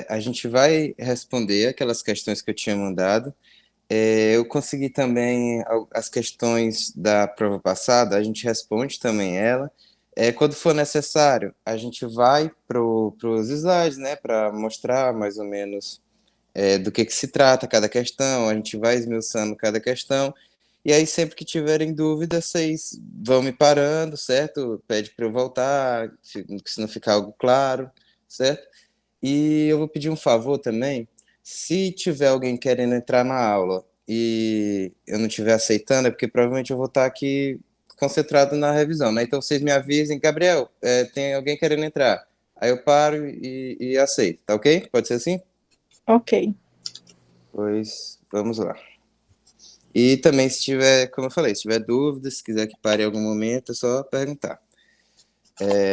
A gente vai responder aquelas questões que eu tinha mandado. Eu consegui também as questões da prova passada, a gente responde também ela. Quando for necessário, a gente vai para os slides, né, para mostrar mais ou menos do que se trata cada questão, a gente vai esmiuçando cada questão. E aí, sempre que tiverem dúvidas, vocês vão me parando, certo? Pede para eu voltar, se não ficar algo claro, certo? E eu vou pedir um favor também, se tiver alguém querendo entrar na aula e eu não estiver aceitando, é porque provavelmente eu vou estar aqui concentrado na revisão, né? Então vocês me avisem, Gabriel, tem alguém querendo entrar. Aí eu paro e aceito, tá ok? Pode ser assim? Ok. Pois vamos lá. E também, se tiver, como eu falei, se tiver dúvidas, se quiser que pare em algum momento, é só perguntar.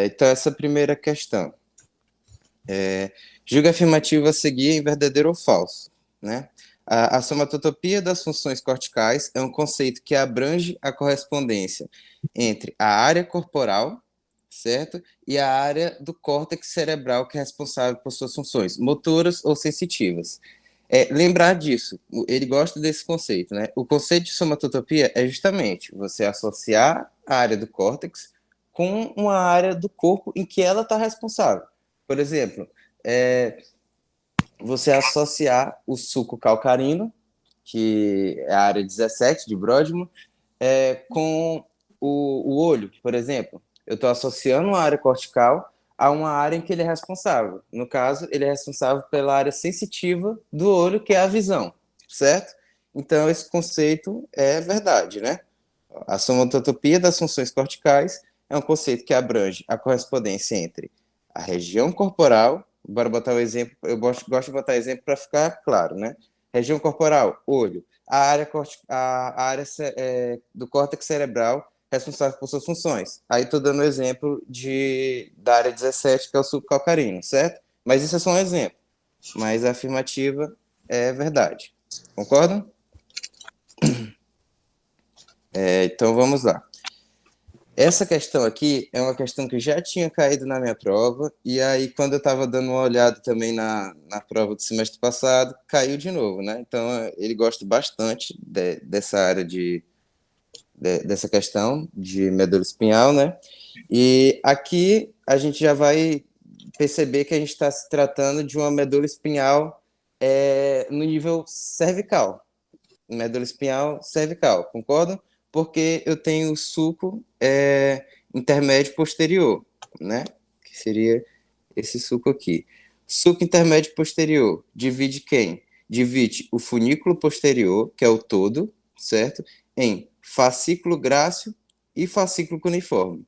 Então, essa primeira questão. Julga a afirmativa a seguir em verdadeiro ou falso, né? A somatotopia das funções corticais é um conceito que abrange a correspondência entre a área corporal, certo? E a área do córtex cerebral que é responsável por suas funções motoras ou sensitivas. Lembrar disso, ele gosta desse conceito, né? O conceito de somatotopia é justamente você associar a área do córtex com uma área do corpo em que ela está responsável. Por exemplo, você associar o suco calcarino, que é a área 17 de Brodmann, com o olho, por exemplo. Eu estou associando uma área cortical a uma área em que ele é responsável. No caso, ele é responsável pela área sensitiva do olho, que é a visão, certo? Então, esse conceito é verdade, né? A somatotopia das funções corticais é um conceito que abrange a correspondência entre a região corporal, bora botar o exemplo, eu gosto de botar exemplo para ficar claro, né? Região corporal, olho, a área do córtex cerebral responsável por suas funções. Aí estou dando o exemplo da área 17, que é o subcalcarino, certo? Mas isso é só um exemplo. Mas a afirmativa é verdade. Concordam? Então vamos lá. Essa questão aqui é uma questão que já tinha caído na minha prova, e aí, quando eu estava dando uma olhada também na prova do semestre passado, caiu de novo, né? Então, ele gosta bastante dessa área dessa questão de medula espinhal, né? E aqui a gente já vai perceber que a gente está se tratando de uma medula espinhal no nível cervical, medula espinhal cervical, concordam? Porque eu tenho o sulco intermédio posterior, né? Que seria esse suco aqui. Suco intermédio posterior divide quem? Divide o funículo posterior, que é o todo, certo? Em fascículo grácil e fascículo cuneiforme.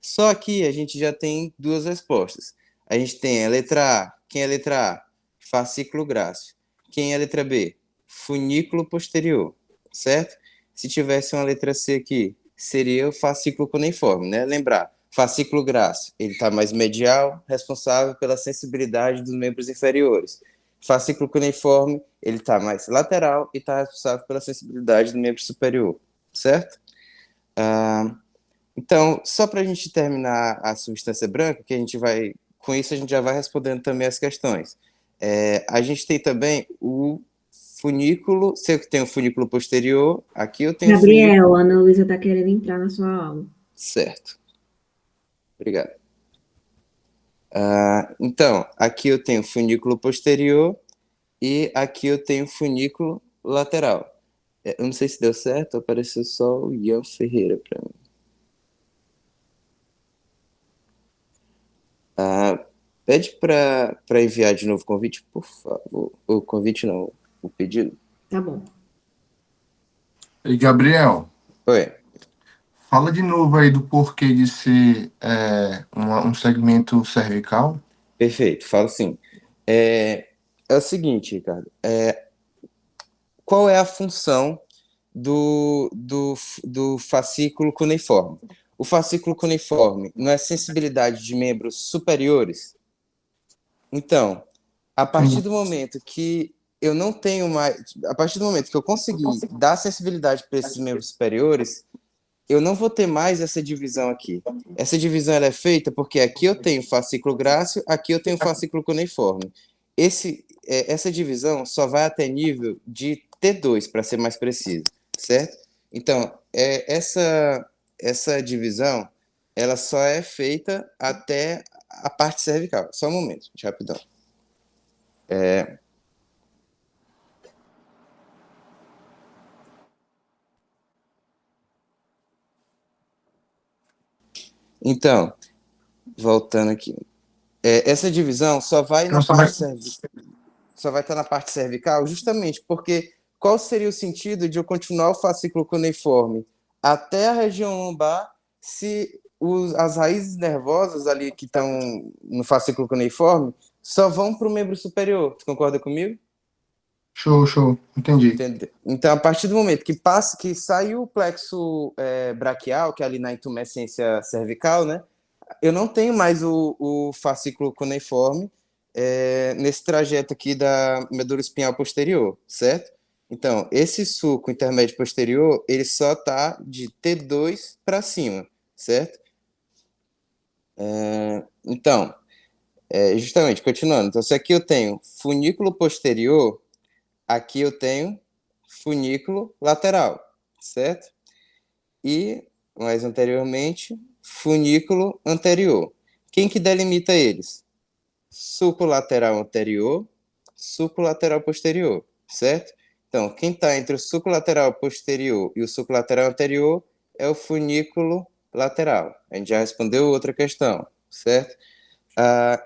Só aqui a gente já tem duas respostas. A gente tem a letra A. Quem é a letra A? Fascículo grácil. Quem é a letra B? Funículo posterior, certo? Se tivesse uma letra C aqui, seria o fascículo cuneiforme, né? Lembrar, fascículo grácil, ele está mais medial, responsável pela sensibilidade dos membros inferiores. Fascículo cuneiforme, ele está mais lateral e está responsável pela sensibilidade do membro superior, certo? Então, só para a gente terminar a substância branca, que a gente vai, com isso a gente já vai respondendo também as questões. A gente tem também o funículo, sei que tem o funículo posterior, aqui eu tenho o Gabriel, funículo, a Ana Luísa está querendo entrar na sua aula. certo, obrigado. Então, aqui eu tenho o funículo posterior e aqui eu tenho o funículo lateral. Eu não sei se deu certo, apareceu só o Ian Ferreira para mim. Pede para enviar de novo o convite, por favor. O convite não, o pedido. Tá bom. E Gabriel, Oi. fala de novo aí do porquê de ser um segmento cervical. Perfeito, falo sim. É o seguinte, Ricardo. Qual é a função do fascículo cuneiforme? O fascículo cuneiforme não é sensibilidade de membros superiores? Então, a partir Sim. do momento que eu não tenho mais. A partir do momento que eu conseguir dar sensibilidade para esses membros superiores, eu não vou ter mais essa divisão aqui. Essa divisão ela é feita porque aqui eu tenho fascículo grácil, aqui eu tenho fascículo cuneiforme. essa divisão só vai até nível de T2, para ser mais preciso, certo? Então, essa divisão, ela só é feita até a parte cervical. Só um momento, gente, rapidão. Então, voltando aqui. Essa divisão só vai Então, na parte só vai estar na parte cervical, justamente porque qual seria o sentido de eu continuar o fascículo cuneiforme até a região lombar se as raízes nervosas ali que estão no fascículo cuneiforme só vão para o membro superior? Tu concorda comigo? Show, entendi. Entendeu? Então, a partir do momento que sai o plexo braquial, que é ali na intumescência cervical, né? Eu não tenho mais o fascículo cuneiforme nesse trajeto aqui da medula espinhal posterior, certo? Então, esse sulco intermédio posterior, ele só está de T2 para cima, certo? Então, justamente, continuando. Então, se aqui eu tenho funículo posterior, aqui eu tenho funículo lateral, certo? E, mais anteriormente, funículo anterior. Quem que delimita eles? Sulco lateral anterior, sulco lateral posterior, certo? Então, quem está entre o sulco lateral posterior e o sulco lateral anterior é o funículo lateral. A gente já respondeu outra questão, certo?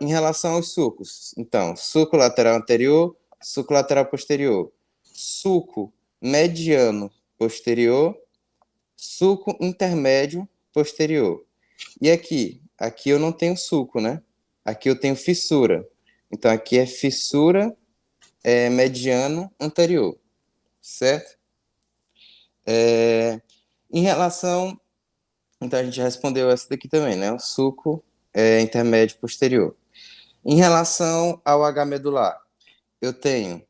Em relação aos sulcos, então, sulco lateral anterior, sulco lateral posterior, sulco mediano posterior, sulco intermédio posterior. E aqui? Aqui eu não tenho sulco, né? Aqui eu tenho fissura. Então, aqui é fissura mediano anterior, certo? Em relação... Então, a gente respondeu essa daqui também, né? O sulco intermédio posterior. Em relação ao H medular, eu tenho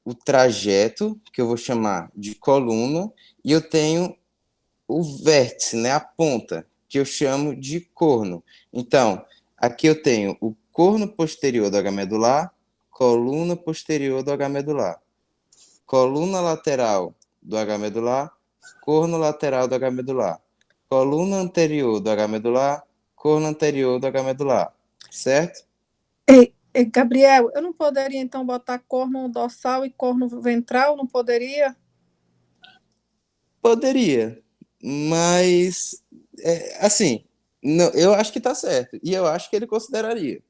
o trajeto, que eu vou chamar de coluna, e eu tenho o vértice, né, a ponta, que eu chamo de corno. Então, aqui eu tenho o corno posterior do H medular, coluna posterior do H medular, coluna lateral do H medular, corno lateral do H medular, coluna anterior do H medular, corno anterior do H medular, certo? Gabriel, eu não poderia então botar corno dorsal e corno ventral? Não poderia? Poderia, mas assim, não, eu acho que tá certo e eu acho que ele consideraria,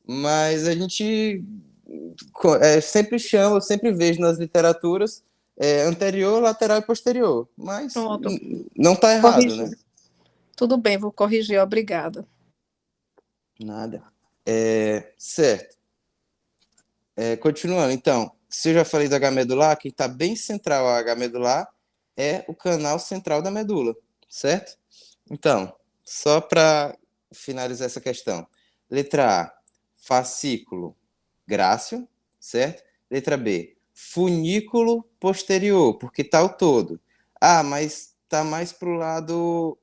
mas a gente sempre chama, eu sempre vejo nas literaturas anterior, lateral e posterior, mas Pronto, não tá errado, né? corrigi. Tudo bem, vou corrigir, obrigada. Nada. Certo. Continuando, então, se eu já falei do H medular, quem está bem central ao H medular é o canal central da medula, certo? Então, só para finalizar essa questão. Letra A, fascículo grácil, certo? Letra B, funículo posterior, porque está o todo. Ah, mas está mais para o lado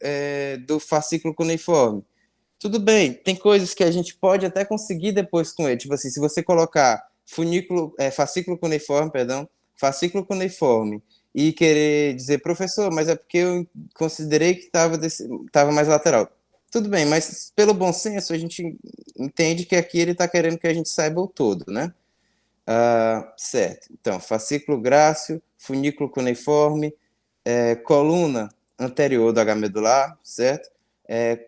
do fascículo cuneiforme. Tudo bem, tem coisas que a gente pode até conseguir depois com ele. Tipo assim, se você colocar fascículo cuneiforme, perdão, fascículo cuneiforme, e querer dizer, professor, mas é porque eu considerei que estava mais lateral. Tudo bem, mas pelo bom senso a gente entende que aqui ele está querendo que a gente saiba o todo, né? Certo. Então, fascículo grácil, funículo cuneiforme, coluna anterior do H medular, certo?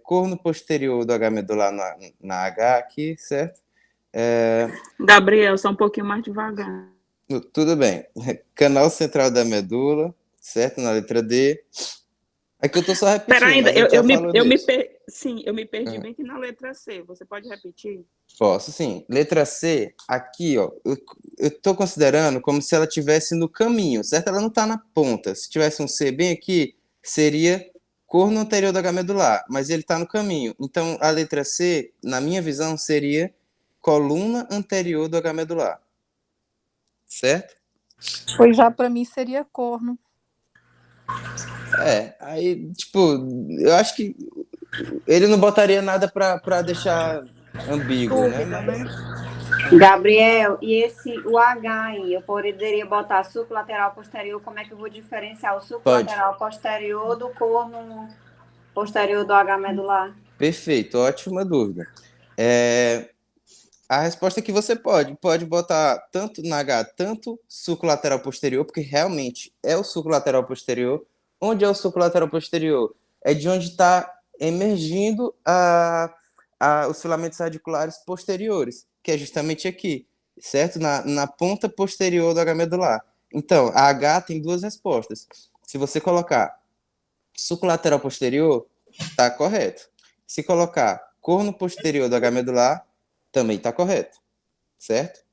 Corno posterior do H medular na H aqui, certo? Gabriel, só um pouquinho mais devagar. Tudo bem. Canal central da medula, certo? Na letra D. Aqui eu estou só repetindo, Espera ainda, mas a gente já falou disso. Sim, eu me perdi bem aqui na letra C. Você pode repetir? Posso, sim. Letra C, aqui, ó, eu estou considerando como se ela estivesse no caminho, certo? Ela não está na ponta. Se tivesse um C bem aqui, seria corno anterior do H medular, mas ele está no caminho. Então, a letra C, na minha visão, seria coluna anterior do H medular. Certo? Pois já para mim seria corno. Aí, tipo, eu acho que ele não botaria nada para deixar ambíguo, né? Dúvida, né? Gabriel, e o H aí, eu poderia botar suco lateral posterior, como é que eu vou diferenciar o suco Pode. lateral posterior do corno posterior do H medular? Perfeito, ótima dúvida. A resposta é que você pode botar tanto na H, tanto suco lateral posterior, porque realmente é o suco lateral posterior. Onde é o suco lateral posterior? É de onde está emergindo os filamentos radiculares posteriores, que é justamente aqui, certo? Na ponta posterior do H medular. Então, a H tem duas respostas. Se você colocar suco lateral posterior, tá correto. Se colocar corno posterior do H medular, também está correto, certo?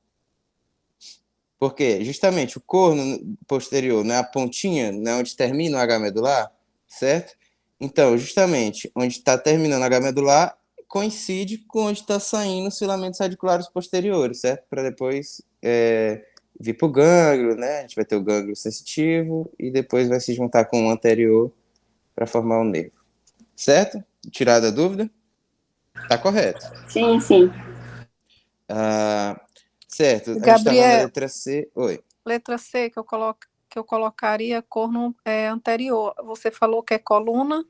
Porque justamente o corno posterior, né, a pontinha, né, onde termina o H medular, certo? Então, justamente onde está terminando o H medular coincide com onde está saindo os filamentos radiculares posteriores, certo? Para depois vir para o gânglio, né? A gente vai ter o gânglio sensitivo e depois vai se juntar com o anterior para formar o nervo, certo? Tirada a dúvida? Tá correto. Sim, sim. Certo, a gente estava na Gabriel, letra C. Oi. letra C que eu colocaria corno anterior. Você falou que é coluna?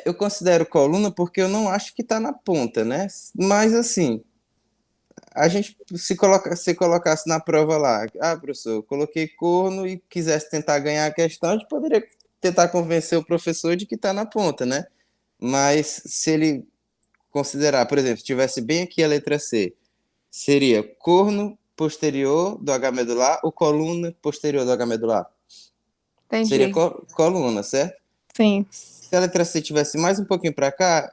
Eu considero coluna porque eu não acho que está na ponta, né? Mas assim, a gente se colocasse na prova lá, professor, eu coloquei corno e quisesse tentar ganhar a questão, a gente poderia tentar convencer o professor de que está na ponta, né? Mas se ele considerar, por exemplo, se tivesse bem aqui a letra C, seria corno posterior do H medular ou coluna posterior do H medular? Seria Entendi. coluna, certo? Sim, Se a letra C tivesse mais um pouquinho para cá,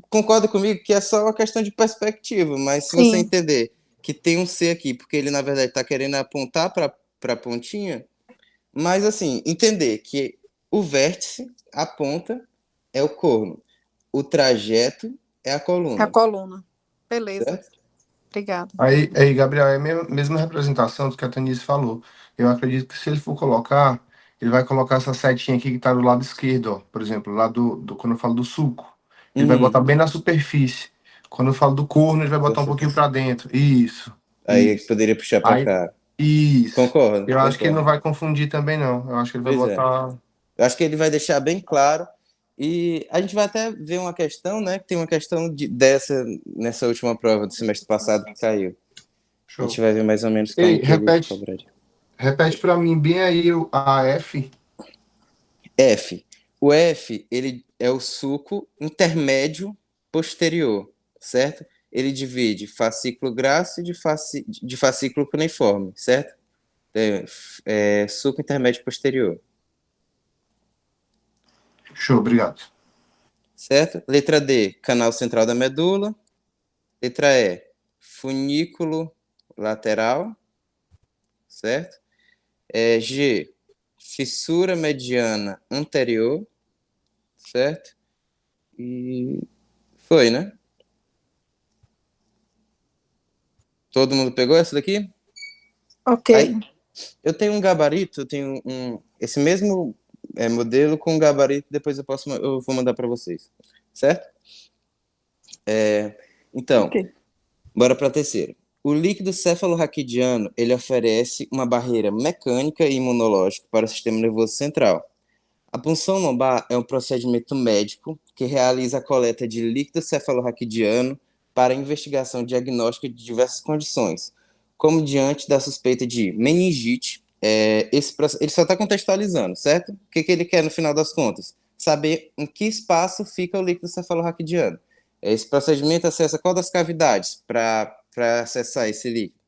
concorda comigo que é só uma questão de perspectiva, mas se você sim, entender que tem um C aqui, porque ele na verdade está querendo apontar para a pontinha, mas assim, entender que o vértice, a ponta, é o corno, o trajeto é a é a coluna, coluna. Beleza, certo? obrigada. Aí, Gabriel, é a mesma representação do que a Tanice falou. Eu acredito que se ele for colocar, ele vai colocar essa setinha aqui que está do lado esquerdo, ó. Por exemplo, lá quando eu falo do suco, ele vai botar Uhum. bem na superfície. Quando eu falo do corno, ele vai botar um pouquinho para dentro. Isso, Aí isso. poderia puxar para Aí, cá. isso. Concordo, Eu acho que ele não concordo. vai confundir também, não. Eu acho que ele vai Pois é. botar. Eu acho que ele vai deixar bem claro. E a gente vai até ver uma questão, né? Que tem uma questão nessa última prova do semestre passado que caiu. A gente Show. vai ver mais ou menos Ei, como que ele repete, cobraria. repete para mim bem aí a F. F. O F, ele é o sulco intermédio posterior, certo? Ele divide fascículo grasso de fascículo cuneiforme, certo? Sulco intermédio posterior, Show, obrigado. certo? Letra D, canal central da medula. Letra E, funículo lateral, certo? G, fissura mediana anterior, certo? E foi, né? Todo mundo pegou essa daqui? Ok, Aí, eu tenho um gabarito, esse mesmo modelo com gabarito, depois eu vou mandar para vocês, certo? Então, ok. bora para a terceira. O líquido cefalorraquidiano, ele oferece uma barreira mecânica e imunológica para o sistema nervoso central. A punção lombar é um procedimento médico que realiza a coleta de líquido cefalorraquidiano para investigação diagnóstica de diversas condições, como diante da suspeita de meningite. Ele só está contextualizando, certo? O que ele quer no final das contas? Saber em que espaço fica o líquido cefalorraquidiano. Esse procedimento acessa qual das cavidades para acessar esse líquido?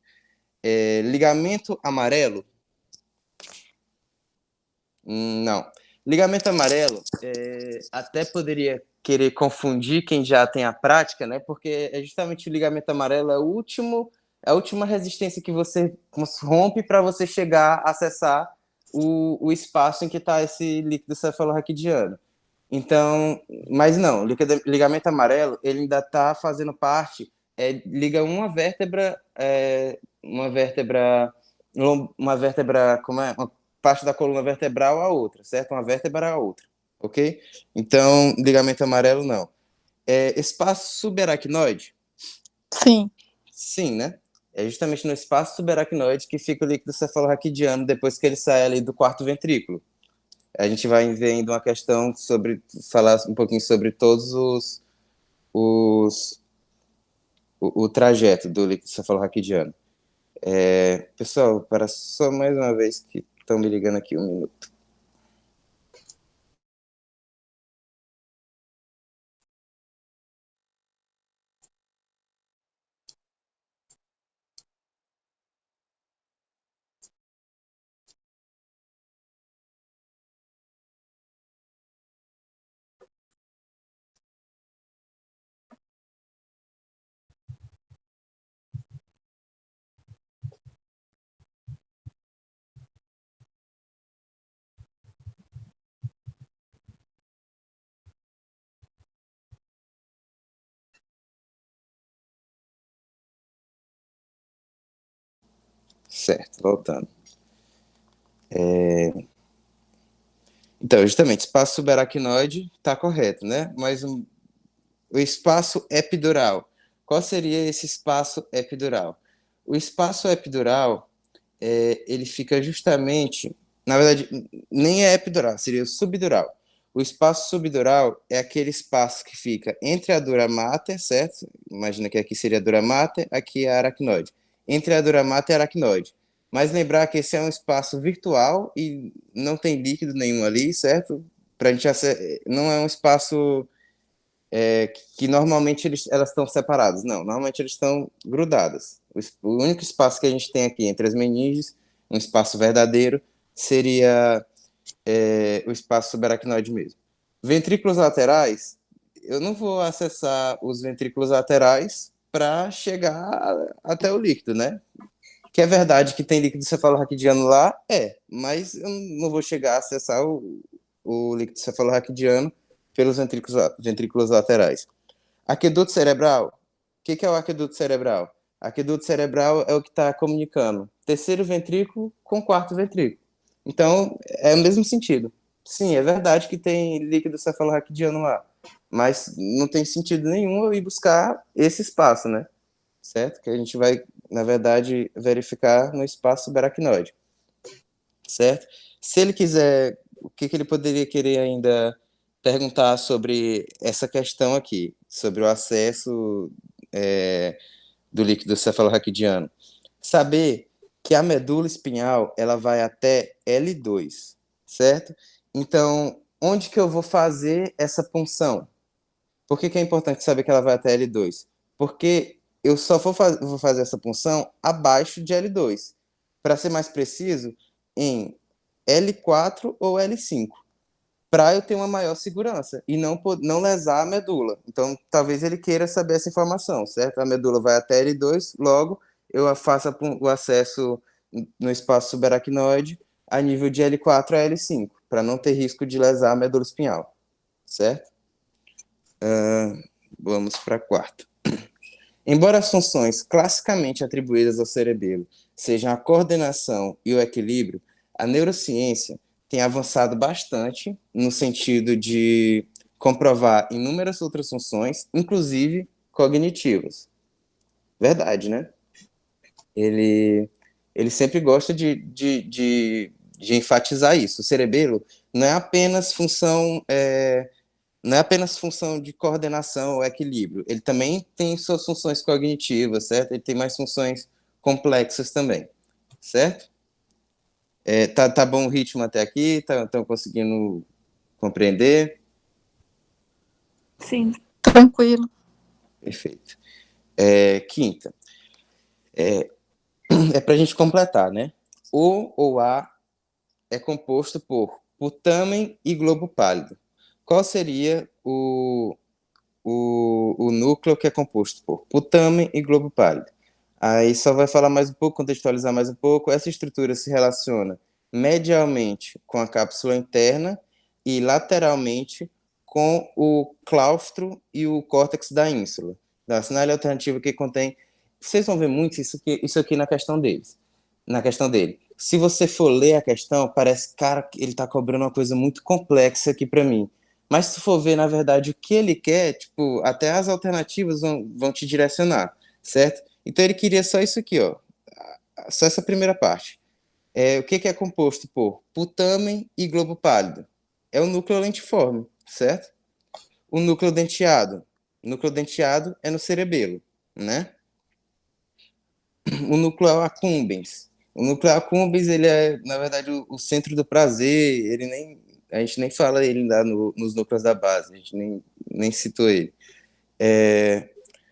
Ligamento amarelo? Não. Ligamento amarelo até poderia querer confundir quem já tem a prática, né? Porque é justamente o ligamento amarelo a última resistência que você rompe para você chegar a acessar o espaço em que está esse líquido cefalorraquidiano. Então, mas não, o ligamento amarelo ele ainda está fazendo parte, liga uma vértebra, como é? Uma parte da coluna vertebral à outra, certo? Uma vértebra à outra, ok? Então, ligamento amarelo não. Espaço subaracnoide, Sim, Sim, né? É justamente no espaço subaracnoide que fica o líquido cefalorraquidiano depois que ele sai ali do quarto ventrículo. A gente vai ver ainda uma questão sobre falar um pouquinho sobre todos os o trajeto do líquido cefalorraquidiano. Pessoal, para só mais uma vez que estão me ligando aqui, um minuto. Certo, voltando. Então, justamente, espaço subaracnoide está correto, né? Mas o espaço epidural. Qual seria esse espaço epidural? O espaço epidural, ele fica justamente, na verdade, nem é epidural, seria o subdural. O espaço subdural é aquele espaço que fica entre a dura mater, certo? Imagina que aqui seria a dura mater, aqui é a aracnoide. Entre a dura mater e a aracnoide. Mas lembrar que esse é um espaço virtual e não tem líquido nenhum ali, certo? Pra gente não é um espaço que normalmente elas estão separadas. Não, normalmente eles estão grudadas. O único espaço que a gente tem aqui entre as meninges, um espaço verdadeiro, seria o espaço subaracnoide mesmo. Ventrículos laterais, eu não vou acessar os ventrículos laterais para chegar até o líquido, né? Que é verdade que tem líquido cefalorraquidiano lá, mas eu não vou chegar a acessar o líquido cefalorraquidiano pelos ventrículos laterais. Aqueduto cerebral. O que é o aqueduto cerebral? Aqueduto cerebral é o que está comunicando terceiro ventrículo com quarto ventrículo. Então, é o mesmo sentido. Sim, é verdade que tem líquido cefalorraquidiano lá, mas não tem sentido nenhum eu ir buscar esse espaço, né? Certo? Que a gente vai, na verdade, verificar no espaço subaracnoide. Certo? Se ele quiser, o que ele poderia querer ainda perguntar sobre essa questão aqui, sobre o acesso do líquido cefalorraquidiano? Saber que a medula espinhal ela vai até L2, certo? Então, onde que eu vou fazer essa punção? Por que é importante saber que ela vai até L2? Porque eu só vou fazer essa punção abaixo de L2. Para ser mais preciso, em L4 ou L5. Para eu ter uma maior segurança e não lesar a medula. Então, talvez ele queira saber essa informação, certo? A medula vai até L2, logo eu faço o acesso no espaço subaracnoide a nível de L4 a L5, para não ter risco de lesar a medula espinhal, certo? Vamos para a quarta. Embora as funções classicamente atribuídas ao cerebelo sejam a coordenação e o equilíbrio, a neurociência tem avançado bastante no sentido de comprovar inúmeras outras funções, inclusive cognitivas. Verdade, né? Ele sempre gosta de enfatizar isso. O cerebelo não é apenas função não é apenas função de coordenação ou equilíbrio, ele também tem suas funções cognitivas, certo? Ele tem mais funções complexas também, certo? Tá bom o ritmo até aqui? Estão conseguindo compreender? Sim. Tranquilo. Perfeito. Quinta. Para a gente completar, né? O ou A é composto por putamen e globo pálido. Qual seria o núcleo que é composto por putamen e globo pálido? Aí só vai falar mais um pouco, contextualizar mais um pouco. Essa estrutura se relaciona medialmente com a cápsula interna e lateralmente com o claustro e o córtex da ínsula, da sinal alternativa que contém. Vocês vão ver muito isso aqui na questão deles. Na questão dele. Se você for ler a questão, parece, cara, que ele está cobrando uma coisa muito complexa aqui para mim. Mas se for ver, na verdade, o que ele quer, tipo, até as alternativas vão te direcionar, certo? Então ele queria só isso aqui, ó, só essa primeira parte. O que é composto por putâmen e globo pálido? É o núcleo lentiforme, certo? O núcleo denteado. O núcleo denteado é no cerebelo, né? O núcleo accumbens. O núcleo accumbens, ele é, na verdade, o centro do prazer. A gente nem fala ele lá nos núcleos da base, a gente nem citou ele.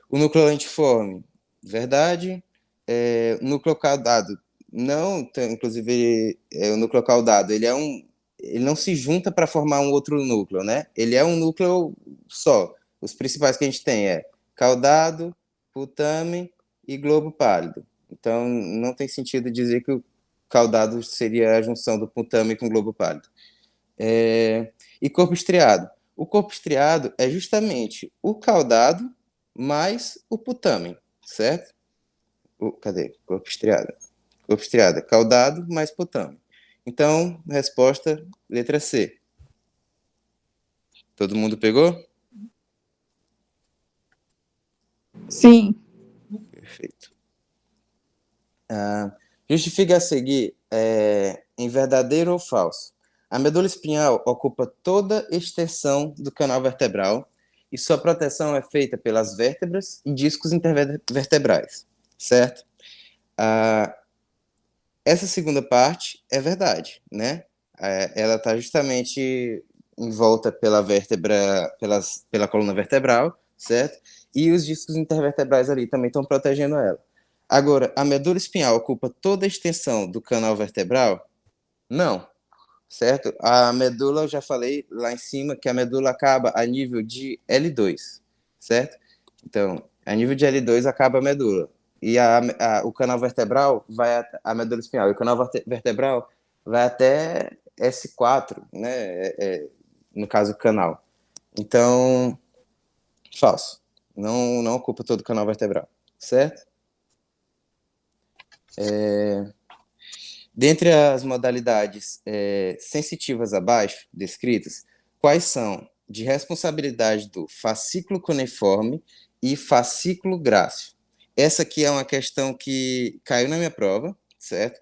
O núcleo lentiforme, verdade. O núcleo caudado, não, inclusive, o núcleo caudado, ele não se junta para formar um outro núcleo, né? Ele é um núcleo só. Os principais que a gente tem é caudado, putâmen e globo pálido. Então, não tem sentido dizer que o caudado seria a junção do putâmen com o globo pálido. E corpo estriado. O corpo estriado é justamente o caudado mais o putâmen, certo? Cadê? Corpo estriado. Corpo estriado é caudado mais putâmen. Então, resposta, letra C. Todo mundo pegou? Sim. Perfeito. Justifica a seguir em verdadeiro ou falso. A medula espinhal ocupa toda a extensão do canal vertebral e sua proteção é feita pelas vértebras e discos intervertebrais, certo? Essa segunda parte é verdade, né? Ela está justamente em volta pela coluna vertebral, certo? E os discos intervertebrais ali também estão protegendo ela. Agora, a medula espinhal ocupa toda a extensão do canal vertebral? Não, certo? A medula, eu já falei lá em cima, que a medula acaba a nível de L2, certo? Então, a nível de L2 acaba a medula. E o canal vertebral vai a medula espinhal. E o canal vertebral vai até S4, né? No caso, o canal. Então, falso. Não ocupa todo o canal vertebral, certo? Dentre as modalidades sensitivas abaixo descritas, quais são de responsabilidade do fascículo cuneiforme e fascículo grácil? Essa aqui é uma questão que caiu na minha prova, certo?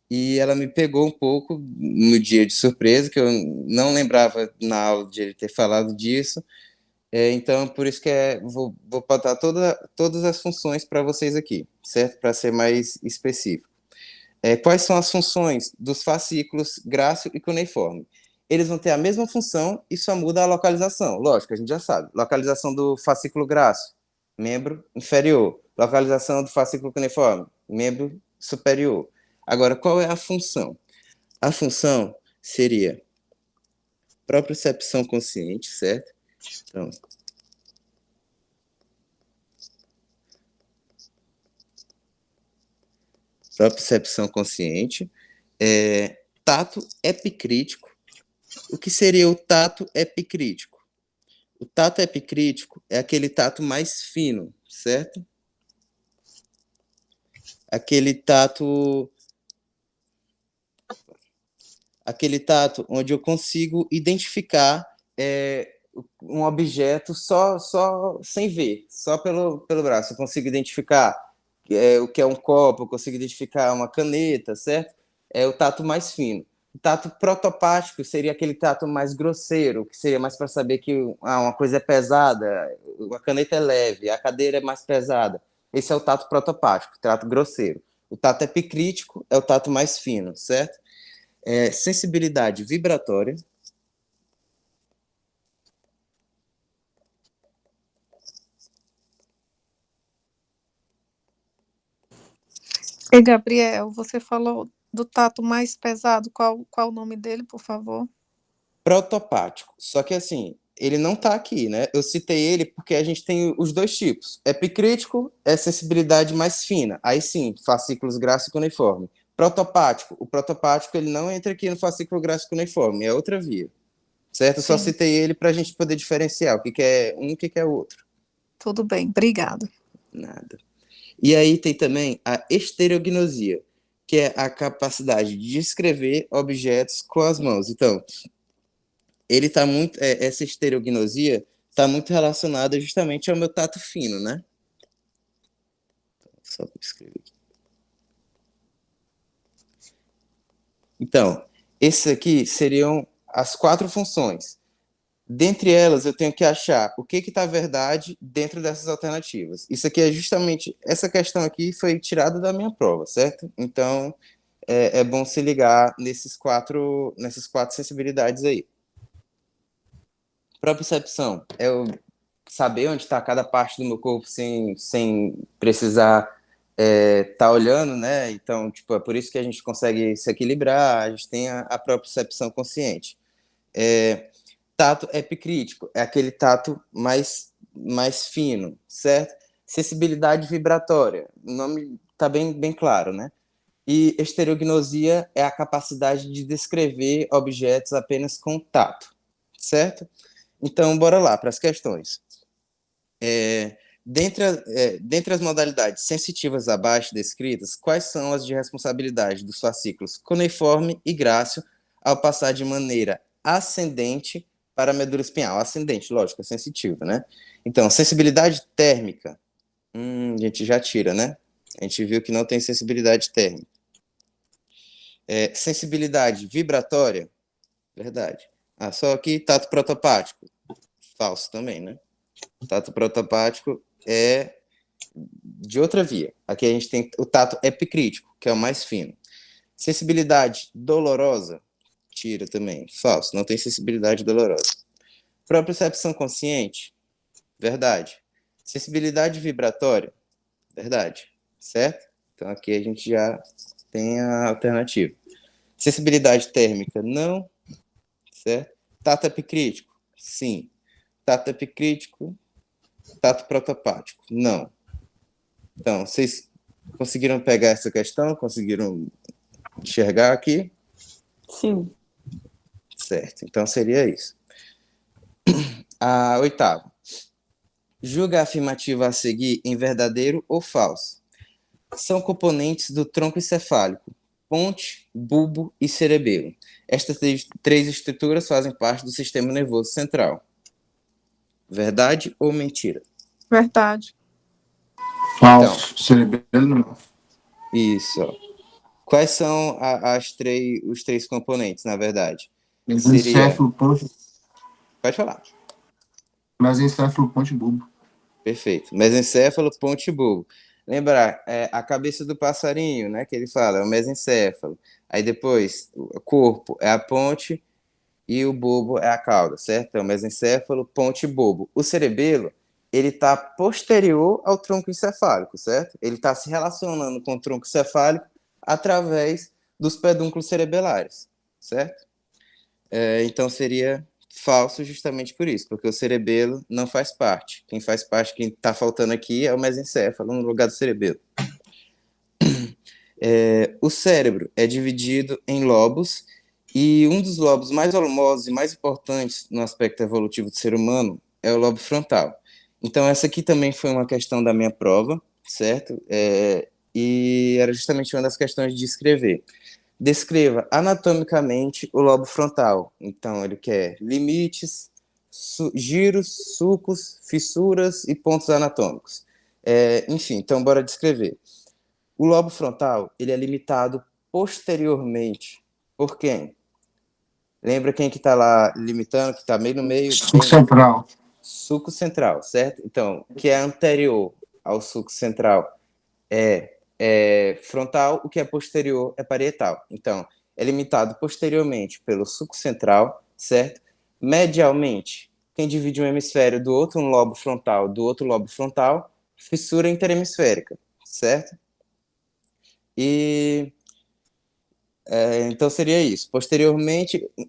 E ela me pegou um pouco no dia de surpresa, que eu não lembrava na aula de ele ter falado disso. Então, por isso que vou botar todas as funções para vocês aqui, certo? Para ser mais específico. Quais são as funções dos fascículos grácil e cuneiforme? Eles vão ter a mesma função e só muda a localização. Lógico, a gente já sabe. Localização do fascículo grácil, membro inferior. Localização do fascículo cuneiforme, membro superior. Agora, qual é a função? A função seria propriocepção consciente, certo? Então, propriocepção consciente, tato epicrítico. O que seria o tato epicrítico? O tato epicrítico é aquele tato mais fino, certo? Aquele tato onde eu consigo identificar um objeto só sem ver, só pelo braço. Eu consigo identificar o que é um copo, eu consigo identificar uma caneta, certo? É o tato mais fino. O tato protopático seria aquele tato mais grosseiro, que seria mais para saber que uma coisa é pesada, a caneta é leve, a cadeira é mais pesada. Esse é o tato protopático, tato grosseiro. O tato epicrítico é o tato mais fino, certo? Sensibilidade vibratória. E Gabriel, você falou do tato mais pesado. Qual o nome dele, por favor? Protopático. Só que assim, ele não está aqui, né? Eu citei ele porque a gente tem os dois tipos. Epicrítico é sensibilidade mais fina. Aí sim, fascículos grácil e cuneiforme. Protopático. O protopático ele não entra aqui no fascículo grácil e cuneiforme, é outra via. Certo? Eu só citei ele para a gente poder diferenciar o que é um e o que é o outro. Tudo bem, obrigada. Nada. E aí tem também a estereognosia, que é a capacidade de descrever objetos com as mãos. Então, ele tá muito, essa estereognosia está muito relacionada justamente ao meu tato fino, né? Só para escrever aqui. Então, esses aqui seriam as 4 funções. Dentre elas, eu tenho que achar o que está verdade dentro dessas alternativas. Isso aqui é justamente, essa questão aqui foi tirada da minha prova, certo? Então, é bom se ligar nessas 4 sensibilidades aí. Propriocepção é o saber onde está cada parte do meu corpo sem precisar tá olhando, né? Então, tipo, é por isso que a gente consegue se equilibrar, a gente tem a propriocepção consciente. Tato epicrítico, é aquele tato mais fino, certo? Sensibilidade vibratória, o nome está bem claro, né? E estereognosia é a capacidade de descrever objetos apenas com tato, certo? Então, bora lá para as questões. Dentre as modalidades sensitivas abaixo descritas, quais são as de responsabilidade dos fascículos cuneiforme e grácil ao passar de maneira ascendente para a medula espinhal? Ascendente, lógico, é sensitivo, né? Então, sensibilidade térmica, a gente já tira, né? A gente viu que não tem sensibilidade térmica. Sensibilidade vibratória, verdade. Só aqui, tato protopático, falso também, né? Tato protopático é de outra via. Aqui a gente tem o tato epicrítico, que é o mais fino. Sensibilidade dolorosa, tira também, falso, não tem sensibilidade dolorosa. Propriocepção consciente, verdade. Sensibilidade vibratória, verdade, certo? Então aqui a gente já tem a alternativa. Sensibilidade térmica, não, certo? Tato epicrítico, sim. Tato epicrítico, tato protopático, não. Então, vocês conseguiram pegar essa questão? Conseguiram enxergar aqui? Sim. Certo, então seria isso. A 8ª. Julga a afirmativa a seguir em verdadeiro ou falso. São componentes do tronco encefálico, ponte, bulbo e cerebelo. Estas 3 estruturas fazem parte do sistema nervoso central. Verdade ou mentira? Verdade. Falso. Cerebelo não. Isso. Quais são os 3 componentes, na verdade? Mesencéfalo, ponte. Pode falar. Mesencéfalo, ponte, bulbo. Perfeito. Mesencéfalo, ponte e bulbo. Lembrar, a cabeça do passarinho, né, que ele fala, é o mesencéfalo. Aí depois, o corpo é a ponte e o bulbo é a cauda, certo? É o mesencéfalo, ponte e bulbo. O cerebelo, ele está posterior ao tronco encefálico, certo? Ele está se relacionando com o tronco encefálico através dos pedúnculos cerebelares, certo? Então seria falso justamente por isso, porque o cerebelo não faz parte. Quem faz parte, quem está faltando aqui é o mesencéfalo no lugar do cerebelo. O cérebro é dividido em lobos e um dos lobos mais volumosos e mais importantes no aspecto evolutivo do ser humano é o lobo frontal. Então essa aqui também foi uma questão da minha prova, certo? E era justamente uma das questões de escrever. Descreva anatomicamente o lobo frontal. Então, ele quer limites, giros, sulcos, fissuras e pontos anatômicos. Enfim, então, bora descrever. O lobo frontal, ele é limitado posteriormente por quem? Lembra quem que está lá limitando, que está meio no meio? Sulco central. Sulco central, certo? Então, o que é anterior ao sulco central é frontal, o que é posterior é parietal. Então, é limitado posteriormente pelo sulco central, certo? Medialmente, quem divide um hemisfério do outro lobo frontal, fissura interhemisférica, certo? E então seria isso.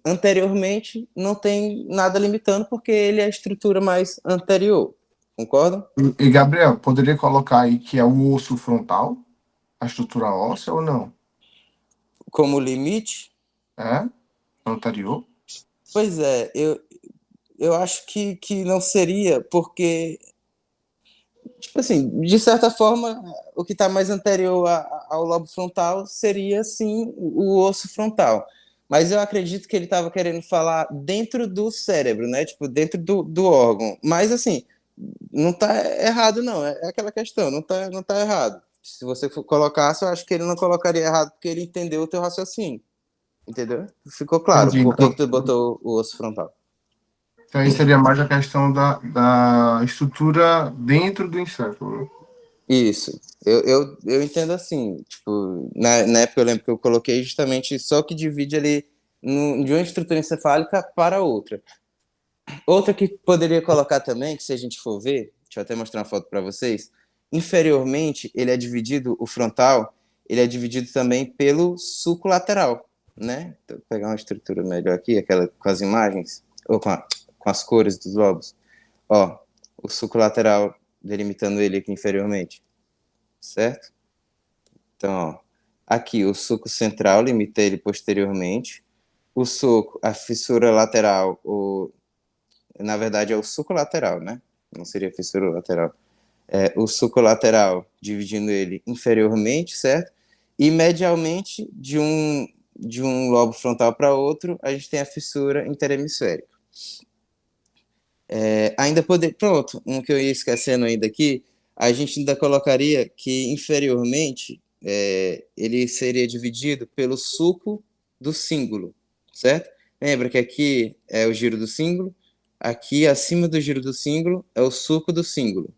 Anteriormente, não tem nada limitando, porque ele é a estrutura mais anterior. Concordam? E, Gabriel, poderia colocar aí que é o osso frontal? A estrutura óssea ou não? Como limite? Anterior? Pois é, eu acho que não seria, porque, tipo assim, de certa forma, o que está mais anterior ao lobo frontal seria, sim, o osso frontal. Mas eu acredito que ele estava querendo falar dentro do cérebro, né? Tipo, dentro do órgão. Mas, assim, não está errado, não. É aquela questão, não tá errado. se você for colocasse, eu acho que ele não colocaria errado, porque ele entendeu o teu raciocínio. Entendeu? Ficou claro Entendi. por que que tu botou o osso frontal. Então, aí seria mais a questão da estrutura dentro do encéfalo, né? Isso. Eu entendo assim, tipo, na época eu lembro que eu coloquei justamente só que divide ali de uma estrutura encefálica para outra. Outra que poderia colocar também, que se a gente for ver, deixa eu até mostrar uma foto para vocês, inferiormente ele é dividido, o frontal, ele é dividido também pelo sulco lateral, né? Então, vou pegar uma estrutura melhor aqui, aquela com as imagens, ou com as cores dos lobos. Ó, o sulco lateral delimitando ele aqui inferiormente, certo? Então, ó, aqui o sulco central limita ele posteriormente, o sulco, a fissura lateral, na verdade é o sulco lateral, né? Não seria fissura lateral. É o sulco lateral dividindo ele inferiormente, certo? E medialmente de um lobo frontal para outro, a gente tem a fissura interhemisférica. Pronto, um que eu ia esquecendo ainda aqui, a gente ainda colocaria que inferiormente ele seria dividido pelo sulco do cíngulo, certo? Lembra que aqui é o giro do cíngulo, aqui acima do giro do cíngulo é o sulco do cíngulo,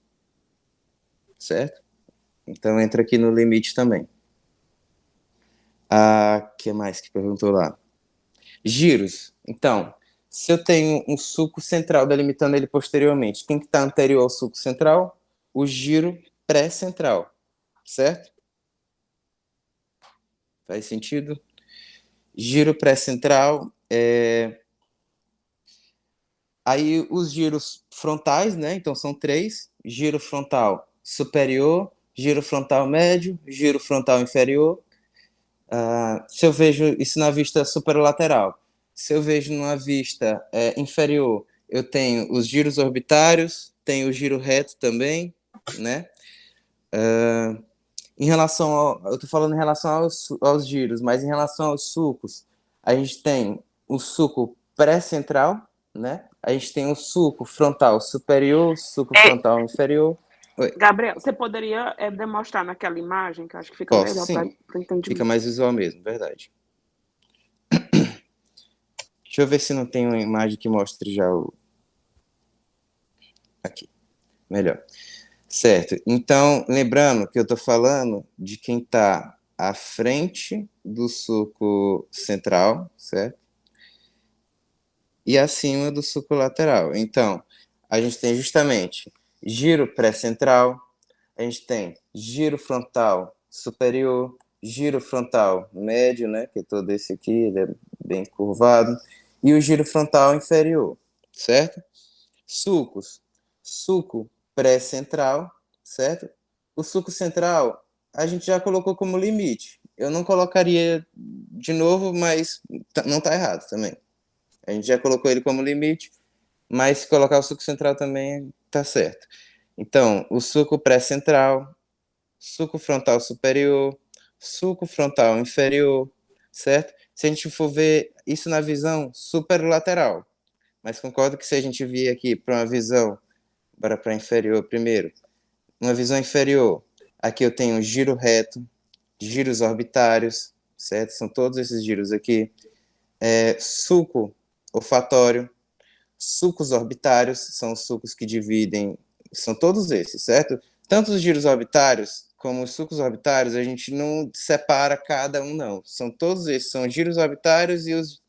certo? Então entra aqui no limite também. Que mais que perguntou lá? Giros. Então, se eu tenho um sulco central delimitando ele posteriormente, quem que está anterior ao sulco central? O giro pré-central, certo? Faz sentido? Giro pré-central Aí os giros frontais, né? Então são 3: giro frontal superior, giro frontal médio, giro frontal inferior. Se eu vejo isso na vista superolateral, se eu vejo numa vista inferior, eu tenho os giros orbitários, tenho o giro reto também, né? Eu estou falando em relação aos giros, mas em relação aos sulcos, a gente tem o sulco pré-central, né? A gente tem o sulco frontal superior, sulco frontal inferior. Oi. Gabriel, você poderia demonstrar naquela imagem, que eu acho que fica Posso, melhor sim. para o entendimento. Fica mais visual mesmo, verdade. Deixa eu ver se não tem uma imagem que mostre já o... Aqui, melhor. Certo. Então, lembrando que eu estou falando de quem está à frente do sulco central, certo? E acima do sulco lateral. Então, a gente tem justamente giro pré-central, a gente tem giro frontal superior, giro frontal médio, né, que é todo esse aqui, ele é bem curvado, e o giro frontal inferior, certo? Sulcos, sulco pré-central, certo? O sulco central a gente já colocou como limite. Eu não colocaria de novo, mas não está errado também. A gente já colocou ele como limite, mas se colocar o sulco central também está certo. Então, o sulco pré-central, sulco frontal superior, sulco frontal inferior, certo? Se a gente for ver isso na visão superolateral, mas concordo que se a gente vir aqui para uma visão, para inferior primeiro, uma visão inferior, aqui eu tenho giro reto, giros orbitários, certo? São todos esses giros aqui. Sulco olfatório, sulcos orbitários, são os sulcos que dividem, são todos esses, certo? Tanto os giros orbitários como os sulcos orbitários, a gente não separa cada um, não. São todos esses, são giros orbitários, e os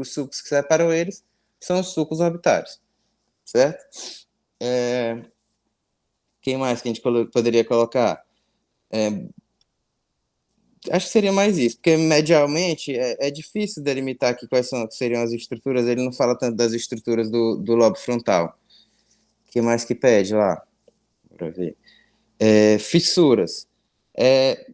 sulcos que separam eles são os sulcos orbitários, certo? Quem mais que a gente poderia colocar? Acho que seria mais isso, porque medialmente é difícil delimitar aqui quais seriam as estruturas. Ele não fala tanto das estruturas do lobo frontal. O que mais que pede lá? Para ver. Fissuras.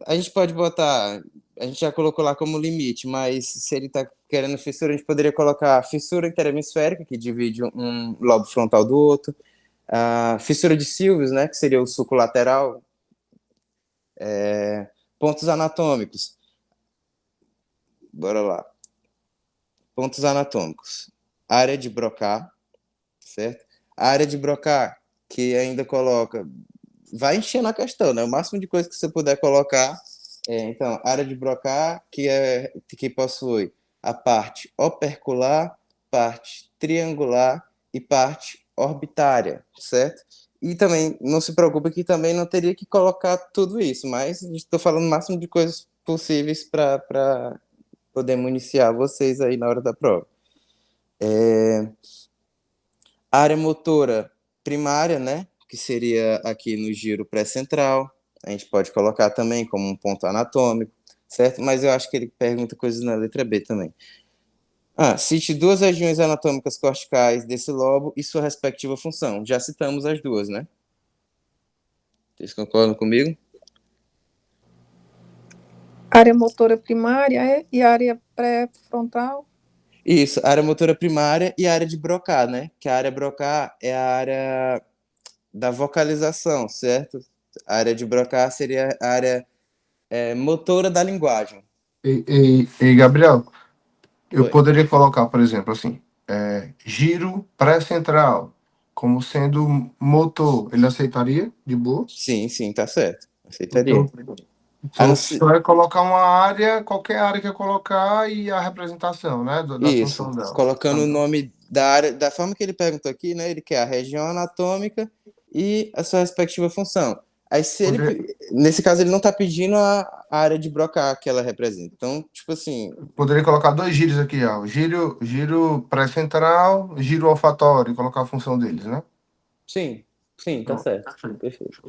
A gente pode botar, a gente já colocou lá como limite, mas se ele está querendo fissura, a gente poderia colocar a fissura interhemisférica, que divide um lobo frontal do outro, a fissura de Sylvius, né, que seria o sulco lateral, pontos anatômicos. Bora lá. Pontos anatômicos. Área de Broca, certo? A área de Broca, que ainda coloca vai enchendo a questão, né? O máximo de coisa que você puder colocar. Então, área de Broca, que possui a parte opercular, parte triangular e parte orbitária, certo? E também, não se preocupe que também não teria que colocar tudo isso, mas estou falando o máximo de coisas possíveis para poder municiar vocês aí na hora da prova. Área motora primária, né? Que seria aqui no giro pré-central. A gente pode colocar também como um ponto anatômico, certo? Mas eu acho que ele pergunta coisas na letra B também. Cite duas regiões anatômicas corticais desse lobo e sua respectiva função. Já citamos as duas, né? Vocês concordam comigo? Área motora primária e área pré-frontal. Isso, área motora primária e área de Broca, né? Que a área Broca é a área da vocalização, certo? A área de Broca seria a área motora da linguagem. E Gabriel, eu Oi. poderia colocar, por exemplo, assim, giro pré-central como sendo motor. Ele aceitaria de boa? Sim, tá certo. Aceitaria. Então, A não você ser- vai colocar uma área, qualquer área que eu colocar e a representação, né, da Isso, função dela. colocando o nome da área, da forma que ele perguntou aqui, né? Ele quer a região anatômica e a sua respectiva função. Aí, se ele, nesse caso, ele não está pedindo a área de Broca que ela representa. Então, tipo assim, Poderia colocar dois giros aqui, ó. Giro pré-central, giro olfatório, e colocar a função deles, né? sim, tá certo. Perfeito.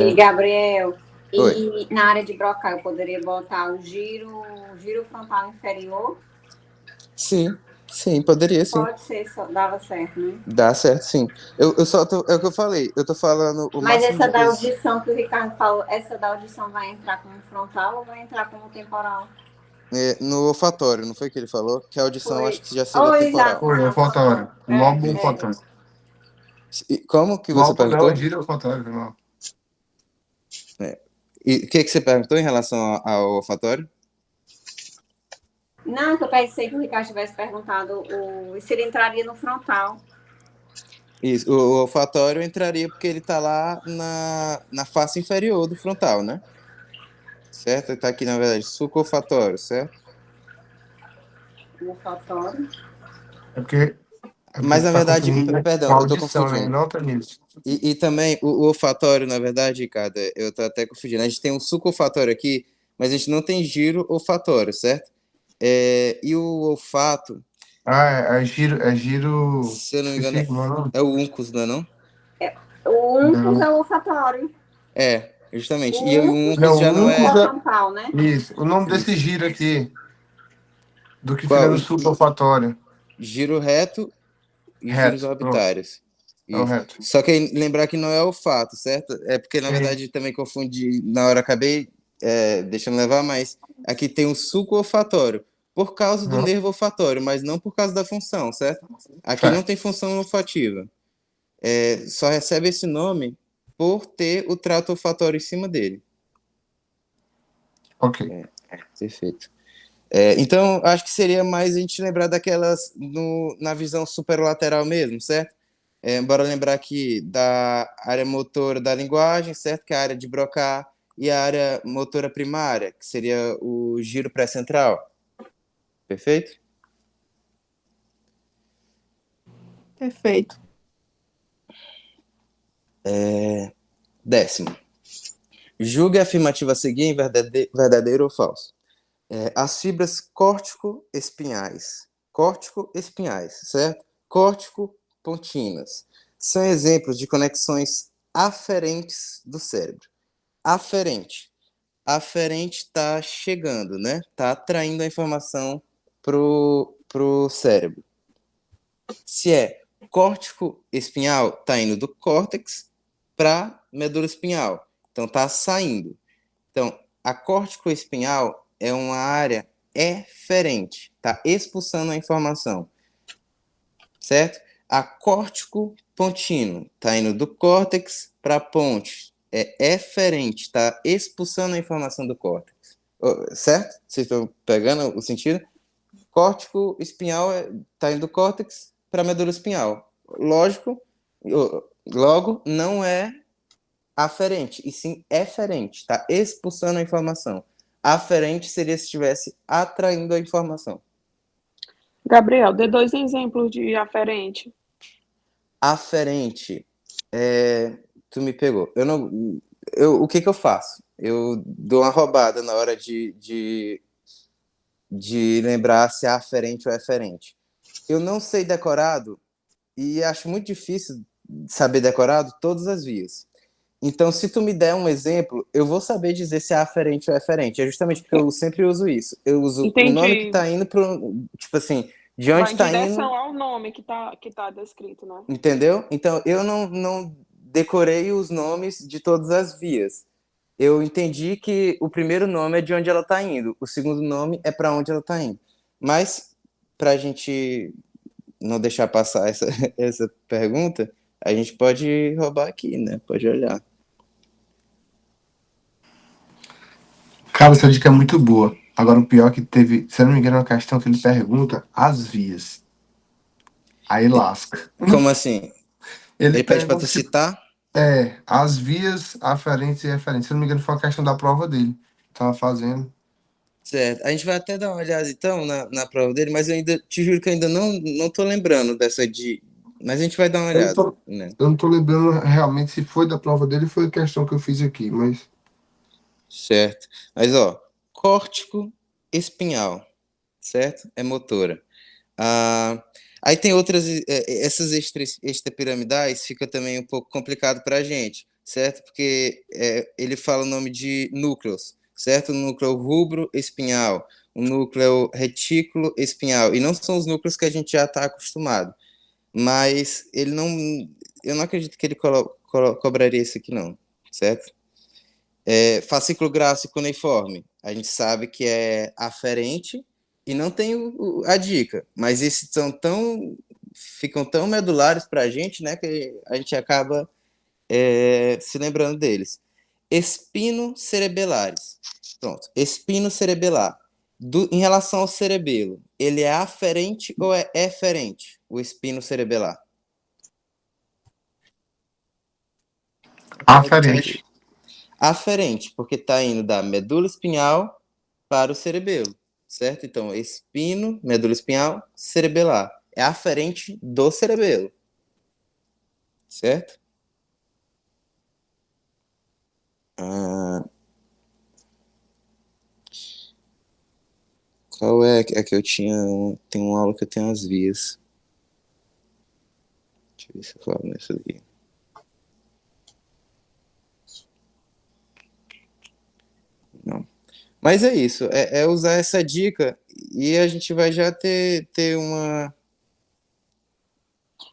E Gabriel, Oi. e na área de Broca eu poderia botar o giro frontal inferior? Sim, poderia sim. Pode ser, dava certo, né? Dá certo, sim. Eu só tô, é o que eu falei, eu tô falando o Mas máximo essa de da coisas. audição que o Ricardo falou, essa da audição vai entrar como frontal ou vai entrar como temporal? No olfatório, não foi que ele falou? Que a audição Foi. acho que já seria temporal. Exato. Oi, olfatório. Lobo olfatório. Como que você Lobo não, perguntou? giro olfatório, não. E o que você perguntou em relação ao olfatório? Não, que eu pensei que o Ricardo tivesse perguntado se ele entraria no frontal. Isso, o olfatório entraria porque ele tá lá na face inferior do frontal, né? Certo? Ele tá aqui, na verdade, suco olfatório, certo? O olfatório. É porque Mas, na tá verdade, confundindo com perdão, a eu tô audição, né? confundindo. Não tá nisso. E também, o olfatório, na verdade, Ricardo, eu tô até confundindo. A gente tem um suco olfatório aqui, mas a gente não tem giro olfatório, certo? E o olfato, É giro. se eu não me engano, Esqueci como é o nome. é o uncus, não é não? O uncus Não. é o olfatório. Justamente. O E o uncus uncus Não, já o não é uncus é... é. frontal, né? Isso. O nome desse Isso. giro aqui, do que fica Qual? no suco olfatório. Giro reto e giros Reto. Pronto. orbitários. É o Isso. reto. Só que lembrar que não é olfato, certo? É porque, na verdade, também confundi, na hora acabei deixando levar, mas aqui tem o suco olfatório, por causa do nervo olfatório, mas não por causa da função, certo? Aqui não tem função olfativa. Só recebe esse nome por ter o trato olfatório em cima dele. Ok. Perfeito. Então, acho que seria mais a gente lembrar daquelas na visão superlateral mesmo, certo? Bora lembrar aqui da área motora da linguagem, certo? Que é a área de Broca, e a área motora primária, que seria o giro pré-central. Perfeito? Perfeito. 10º. Julgue a afirmativa a seguir em verdadeiro ou falso. As fibras córtico-espinhais, certo? Córtico-pontinas, são exemplos de conexões aferentes do cérebro. Aferente está chegando, né? Está atraindo a informação pro cérebro. Se é córtico-espinhal, está indo do córtex para medula espinhal. Então, está saindo. Então, a córtico-espinhal é uma área eferente, está expulsando a informação, certo? A córtico-pontino está indo do córtex para a ponte, é eferente, está expulsando a informação do córtex, certo? Vocês estão pegando o sentido? Córtico-espinhal está indo do córtex para a medula espinhal. Lógico, logo, não é aferente, e sim eferente, tá expulsando a informação. Aferente seria se estivesse atraindo a informação. Gabriel, dê 2 exemplos de aferente. Aferente, tu me pegou. O que que eu faço? Eu dou uma roubada na hora de lembrar se é aferente ou eferente. Eu não sei decorado e acho muito difícil saber decorado todas as vias. Então, se tu me der um exemplo, eu vou saber dizer se é aferente ou eferente. É justamente porque eu sempre uso isso. Eu uso o nome que Entendi. tá indo pro, tipo assim, de Vai onde em tá direção indo, ao nome que tá descrito, né? entendeu? Então, eu não decorei os nomes de todas as vias. Eu entendi que o primeiro nome é de onde ela tá indo, o segundo nome é para onde ela tá indo. Mas, pra gente não deixar passar essa, essa pergunta, a gente pode roubar aqui, né? Pode olhar. Cara, essa dica é muito boa. Agora, o pior é que teve, se eu não me engano, é uma questão que ele pergunta as vias. Aí lasca. Como assim? Ele Ele pede para pergunta, tu tipo, citar? as vias aferentes e referentes. Se eu não me engano, foi uma questão da prova dele. Tava fazendo. Certo. A gente vai até dar uma olhada então na prova dele, mas eu ainda te juro que eu ainda não tô lembrando dessa de. Mas a gente vai dar uma Eu não olhada, tô, né? eu não tô lembrando realmente se foi da prova dele ou foi a questão que eu fiz aqui, mas. Certo. Mas ó, córtico espinhal, certo? É motora. Ah, aí tem outras, essas extrapiramidais fica também um pouco complicado para a gente, certo? Porque ele fala o nome de núcleos, certo? O núcleo rubro espinhal, o núcleo retículo espinhal, e não são os núcleos que a gente já está acostumado. Mas ele não, eu não acredito que ele cobraria isso aqui não, certo? Fascículo gráfico cuneiforme, a gente sabe que é aferente e não tem a dica, mas esses ficam tão medulares para a gente, né, que a gente acaba se lembrando deles. Espino cerebelares. Pronto, espino cerebelar. Em relação ao cerebelo, ele é aferente ou é eferente, o espino cerebelar? Aferente. Aferente, porque está indo da medula espinhal para o cerebelo, certo? Então, espino, medula espinhal, cerebelar. É aferente do cerebelo, certo? Ah, qual é? É que eu tinha. Tem uma aula que eu tenho as vias. Deixa eu ver se eu falo nessa aqui. Não. Mas é isso, é usar essa dica e a gente vai já ter uma.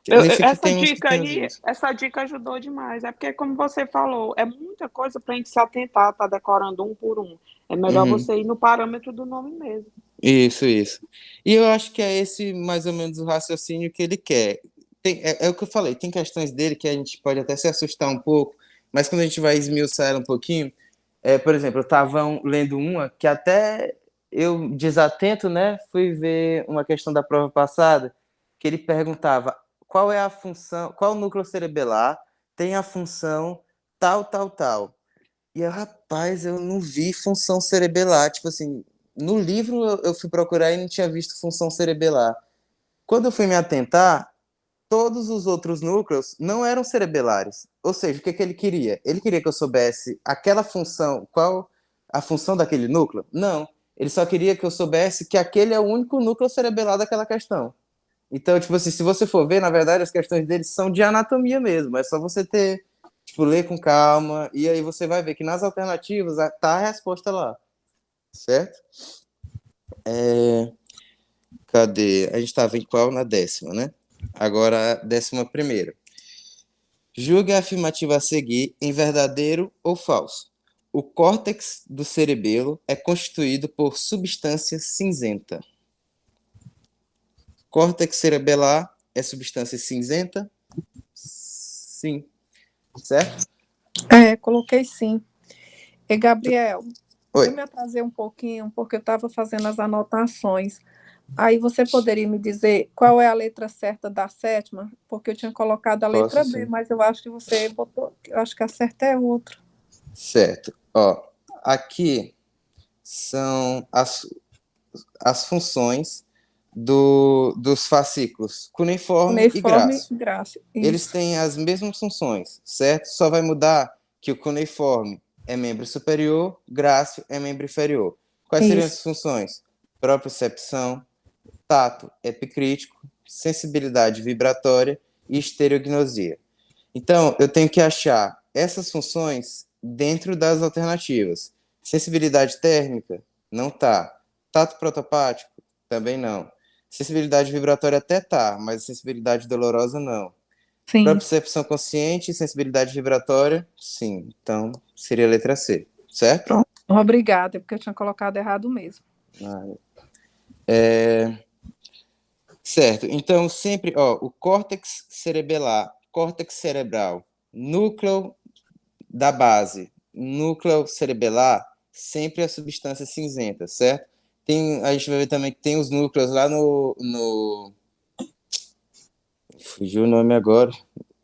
Nesse aqui Essa tem uns que dica tem as aí, vias. essa dica ajudou demais. É porque, como você falou, é muita coisa para a gente se atentar, tá decorando um por um. É melhor Uhum. você ir no parâmetro do nome mesmo. Isso. E eu acho que é esse mais ou menos o raciocínio que ele quer. É o que eu falei, tem questões dele que a gente pode até se assustar um pouco, mas quando a gente vai esmiuçar ela um pouquinho, por exemplo, eu estava lendo uma que até eu, desatento, né, fui ver uma questão da prova passada, que ele perguntava qual é a função, qual núcleo cerebelar tem a função tal. E eu, rapaz, eu não vi função cerebelar. Tipo assim, no livro eu fui procurar e não tinha visto função cerebelar. Quando eu fui me atentar, todos os outros núcleos não eram cerebelares. Ou seja, o que ele queria? Ele queria que eu soubesse aquela função, qual a função daquele núcleo? Não. Ele só queria que eu soubesse que aquele é o único núcleo cerebelar daquela questão. Então, tipo assim, se você for ver, na verdade, as questões deles são de anatomia mesmo. É só você ter, tipo, ler com calma, e aí você vai ver que nas alternativas tá a resposta lá, certo? Cadê? A gente estava em qual? Na 10ª, né? Agora, a 11ª. Julgue a afirmativa a seguir em verdadeiro ou falso. O córtex do cerebelo é constituído por substância cinzenta. Córtex cerebelar é substância cinzenta? Sim. Certo? Coloquei sim. E Gabriel, Oi. eu me atrasei um pouquinho porque eu estava fazendo as anotações, Aí você poderia me dizer qual é a letra certa da sétima? Porque eu tinha colocado a Posso letra B, sim. mas eu acho que você botou, eu acho que a certa é outra. Certo. Ó, aqui são as funções dos fascículos cuneiforme e Cuneiforme grácil. e Grácil. Eles Isso. têm as mesmas funções, certo? Só vai mudar que o cuneiforme é membro superior, grácil é membro inferior. Quais seriam Isso. as funções? Propriocepção, tato epicrítico, sensibilidade vibratória e estereognosia. Então, eu tenho que achar essas funções dentro das alternativas. Sensibilidade térmica? Não tá. Tato protopático? Também não. Sensibilidade vibratória até tá, mas sensibilidade dolorosa não. Sim. Propriocepção consciente e sensibilidade vibratória? Sim. Então, seria a letra C, certo? Pronto. Obrigada, porque eu tinha colocado errado mesmo. Certo. Então, sempre, ó, o córtex cerebelar, córtex cerebral, núcleo da base, núcleo cerebelar, sempre a substância cinzenta, certo? A gente vai ver também que tem os núcleos lá fugiu o nome agora,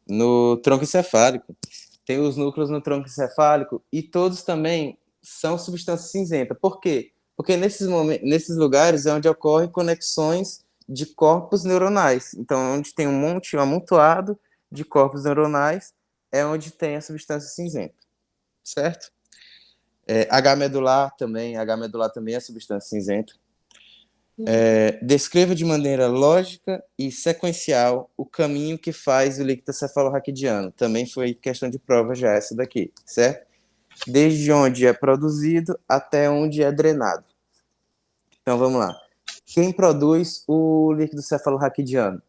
no tronco encefálico. Tem os núcleos no tronco encefálico e todos também são substância cinzenta. Por quê? Porque nesses lugares é onde ocorrem conexões de corpos neuronais. Então, onde tem um amontoado de corpos neuronais, é onde tem a substância cinzenta, certo? H medular também é substância cinzenta. Descreva de maneira lógica e sequencial o caminho que faz o líquido cefalorraquidiano. Também foi questão de prova já essa daqui, certo? Desde onde é produzido até onde é drenado. Então vamos lá. Quem produz o líquido cefalorraquidiano?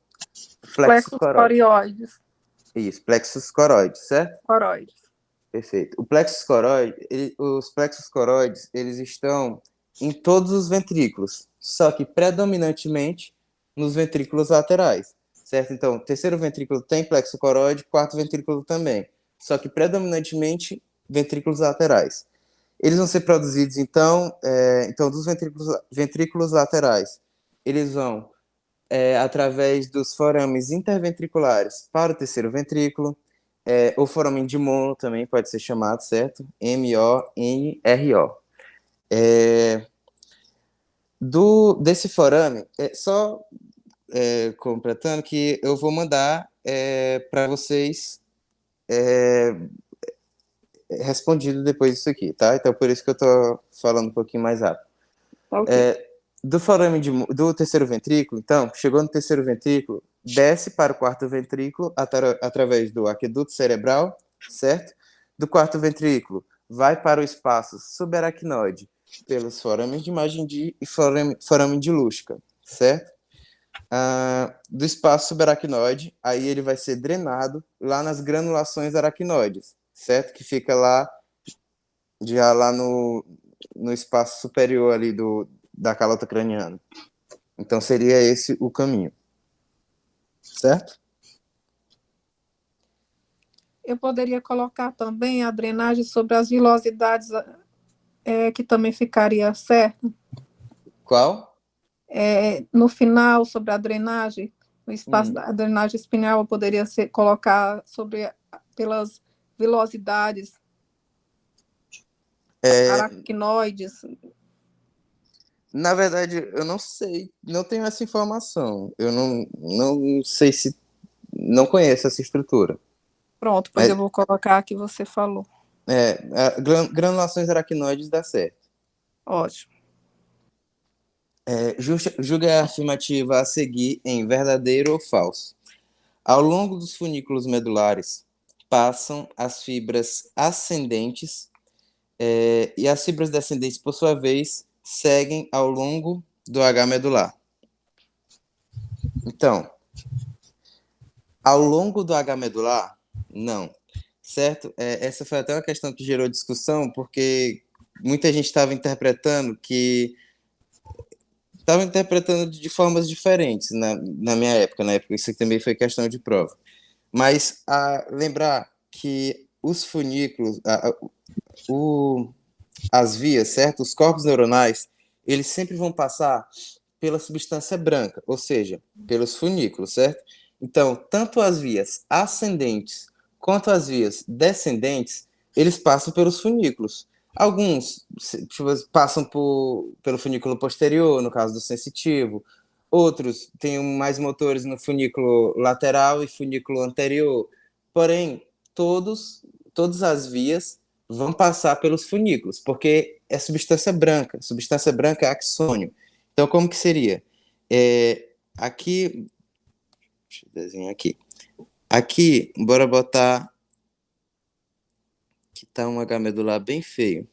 Plexus Plexos coroides. corióides. Isso, plexus coroides, certo? Coroides. Perfeito. Os plexos coroides, eles estão em todos os ventrículos, só que predominantemente nos ventrículos laterais, certo? Então, o terceiro ventrículo tem plexo coroide, quarto ventrículo também, só que predominantemente ventrículos laterais. Eles vão ser produzidos, então, dos ventrículos laterais, eles vão através dos forames interventriculares para o terceiro ventrículo, o forame de Monro também pode ser chamado, certo? MONRO. Desse forame, completando que eu vou mandar para vocês respondido depois disso aqui, tá? Então, por isso que eu estou falando um pouquinho mais rápido. Ok. Do terceiro ventrículo, então, chegou no terceiro ventrículo, desce para o quarto ventrículo através do aqueduto cerebral, certo? Do quarto ventrículo, vai para o espaço subaracnoide pelos forames de Magendie e forame de Luschka, certo? Do espaço subaracnoide, aí ele vai ser drenado lá nas granulações aracnoides, certo? Que fica lá, já lá no espaço superior ali da calota craniana. Então, seria esse o caminho. Certo? Eu poderia colocar também a drenagem sobre as vilosidades, que também ficaria certo. Qual? No final, sobre a drenagem, no espaço da drenagem espinhal, eu poderia colocar pelas vilosidades aracnoides. Na verdade, eu não sei, não tenho essa informação. Eu não sei se... Não conheço essa estrutura. Pronto, pois eu vou colocar a que você falou. Granulações aracnoides dá certo. Ótimo. Julgue a afirmativa a seguir em verdadeiro ou falso. Ao longo dos funículos medulares passam as fibras ascendentes e as fibras descendentes, por sua vez, seguem ao longo do H medular. Então, ao longo do H medular, não, certo? Essa foi até uma questão que gerou discussão, porque muita gente estava interpretando de formas diferentes na minha época, isso aqui também foi questão de prova. Mas lembrar que os funículos, as vias, certo? Os corpos neuronais, eles sempre vão passar pela substância branca, ou seja, pelos funículos, certo? Então, tanto as vias ascendentes quanto as vias descendentes, eles passam pelos funículos. Alguns passam pelo funículo posterior, no caso do sensitivo. Outros têm mais motores no funículo lateral e funículo anterior. Porém, todas as vias vão passar pelos funículos, porque é substância branca. Substância branca é axônio. Então, como que seria? Aqui, deixa eu desenhar aqui. Aqui, bora botar que tá um H medular bem feio,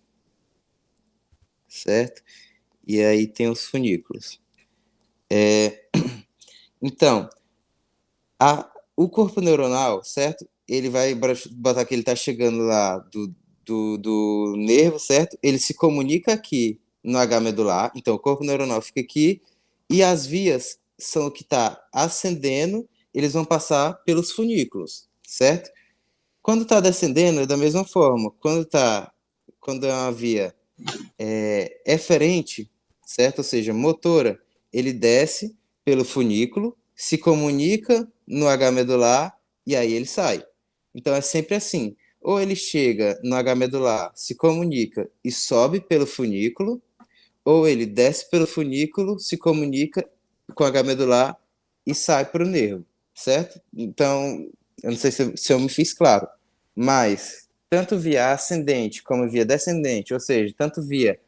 certo? E aí tem os funículos. Então, o corpo neuronal, certo? Ele vai botar que ele tá chegando lá do nervo, certo? Ele se comunica aqui no H medular, então o corpo neuronal fica aqui, e as vias são o que está ascendendo, eles vão passar pelos funículos, certo? Quando está descendendo, é da mesma forma. Quando é uma via eferente, certo? Ou seja, motora, ele desce pelo funículo, se comunica no H medular e aí ele sai. Então é sempre assim. Ou ele chega no H medular, se comunica e sobe pelo funículo, ou ele desce pelo funículo, se comunica com o H medular e sai para o nervo, certo? Então, eu não sei se eu me fiz claro, mas tanto via ascendente como via descendente, ou seja, tanto via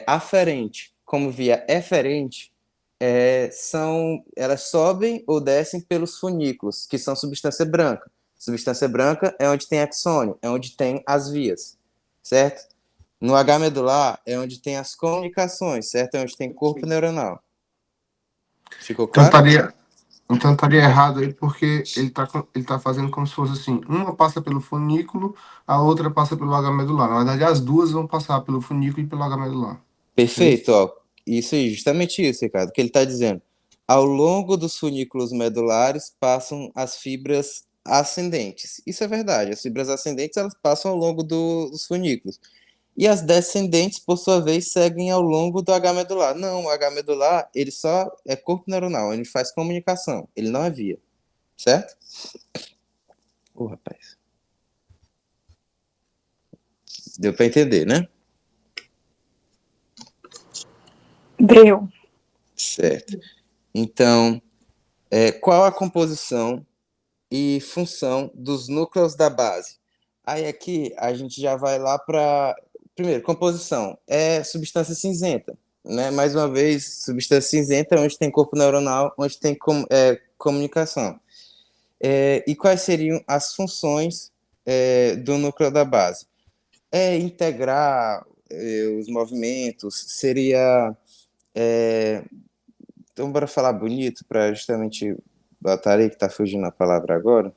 aferente como via eferente, elas sobem ou descem pelos funículos, que são substância branca. Substância branca é onde tem axônio, é onde tem as vias, certo? No H medular é onde tem as comunicações, certo? É onde tem corpo neuronal. Ficou Então claro? estaria errado aí, porque ele tá fazendo como se fosse assim: uma passa pelo funículo, a outra passa pelo H medular. Na verdade, as duas vão passar pelo funículo e pelo H medular. É isso? Perfeito, ó. Isso aí, justamente isso, Ricardo, que ele está dizendo. Ao longo dos funículos medulares passam as fibras ascendentes. Isso é verdade, as fibras ascendentes elas passam ao longo dos funículos. E as descendentes, por sua vez, seguem ao longo do H medular. Não, o H medular, ele só é corpo neuronal, ele faz comunicação, ele não é via, certo? Rapaz. Deu para entender, né? Deu. Certo. Então, qual a composição e função dos núcleos da base? Aí aqui a gente já vai lá para... Primeiro, composição. É substância cinzenta, né? Mais uma vez, substância cinzenta onde tem corpo neuronal, onde tem comunicação. E quais seriam as funções do núcleo da base? Integrar os movimentos, seria... Então, bora falar bonito para justamente botar aí que está fugindo a palavra agora.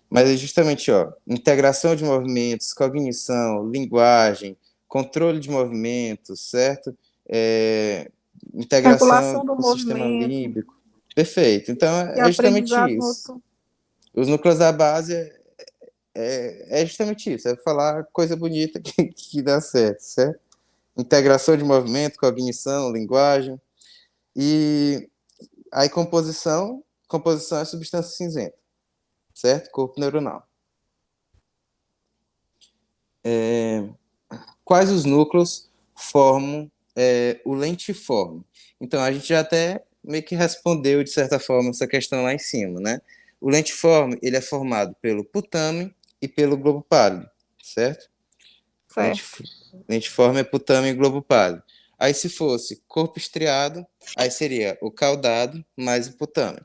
Mas é justamente, integração de movimentos, cognição, linguagem, controle de movimentos, certo? Integração Regulação do com o sistema movimento límbico. Perfeito. Então, e é justamente aprendizado isso. motor. Os núcleos da base é justamente isso, é falar coisa bonita que dá certo? Integração de movimento, cognição, linguagem. E aí composição é substância cinzenta, certo? Corpo neuronal. Quais os núcleos formam o lentiforme? Então, a gente já até meio que respondeu, de certa forma, essa questão lá em cima, né? O lentiforme, ele é formado pelo putame e pelo globo pálido, certo? Certo. Lentiforme é putame e globo pálido. Aí, se fosse corpo estriado, aí seria o caudado mais o putame.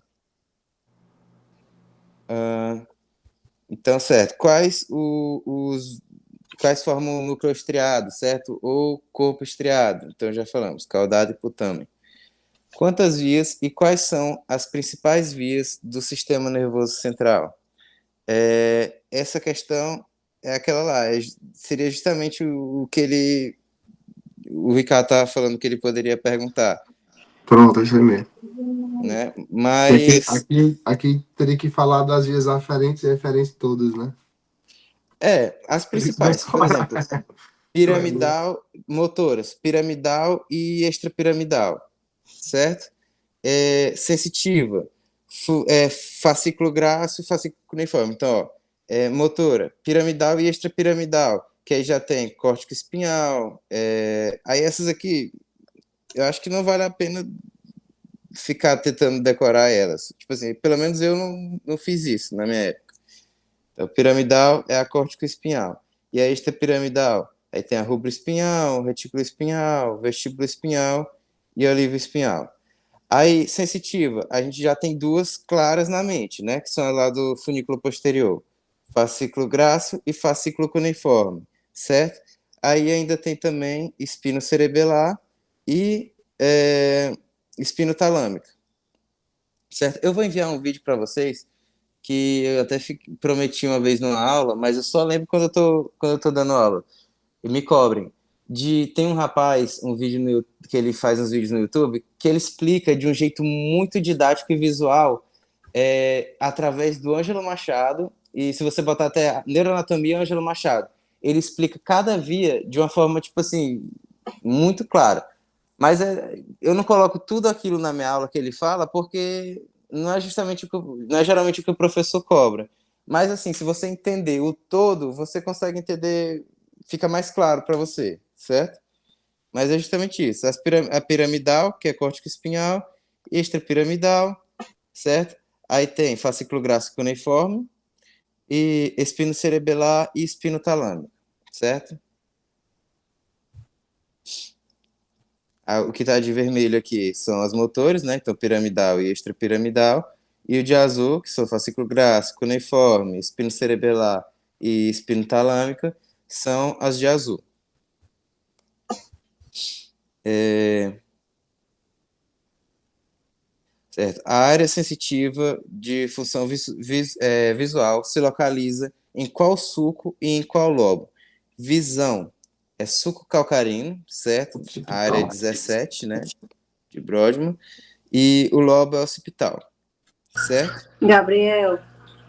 Então, certo. Quais formam o núcleo estriado, certo? Ou corpo estriado. Então, já falamos, caudado e putame. Quantas vias e quais são as principais vias do sistema nervoso central? Essa questão é aquela lá. Seria justamente o que o Ricardo estava falando que ele poderia perguntar. Pronto, é isso aí mesmo. Né? Porque Mas... aqui teria que falar das vias aferentes e referentes todas, né? as Isso vai principais, por demorar. exemplo, piramidal, motoras, piramidal e extrapiramidal. certo? Sensitiva, fascículo grasso e fascículo cuneiforme. Então, ó, motora, piramidal e extrapiramidal, que aí já tem córtico espinhal. Aí essas aqui, eu acho que não vale a pena ficar tentando decorar elas. Tipo assim, pelo menos eu não fiz isso na minha época. Então, piramidal é a córtico espinhal. E a extrapiramidal, aí tem a rubro espinhal, retículo espinhal, vestíbulo espinhal e olivo espinhal. Aí, sensitiva, a gente já tem duas claras na mente, né? Que são a lá do funículo posterior. Fascículo grasso e fascículo cuneiforme, certo? Aí ainda tem também espino cerebelar e espino talâmica, certo? Eu vou enviar um vídeo para vocês que eu até prometi uma vez numa aula, mas eu só lembro quando eu tô dando aula. E me cobrem. Tem um rapaz, um vídeo que ele faz uns vídeos no YouTube, que ele explica de um jeito muito didático e visual, através do Ângelo Machado, e se você botar até neuroanatomia, Ângelo Machado, ele explica cada via de uma forma, tipo assim, muito clara. Mas eu não coloco tudo aquilo na minha aula que ele fala, porque não é justamente não é geralmente o que o professor cobra. Mas assim, se você entender o todo, você consegue entender, fica mais claro para você, certo? Mas é justamente isso. A piramidal, que é córtico espinhal, extrapiramidal, certo? Aí tem fascículo grasso cuneiforme, e espino cerebelar e espino talâmico, certo? O que está de vermelho aqui são as motores, né? Então, piramidal e extrapiramidal. E o de azul, que são fascículo grasso, cuneiforme, espino cerebelar e espino talâmica, são as de azul. Certo. A área sensitiva de função visual se localiza em qual suco e em qual lobo? Visão é suco calcarino, certo? A área 17, né? De Brodmann. E o lobo é occipital, certo? Gabriel,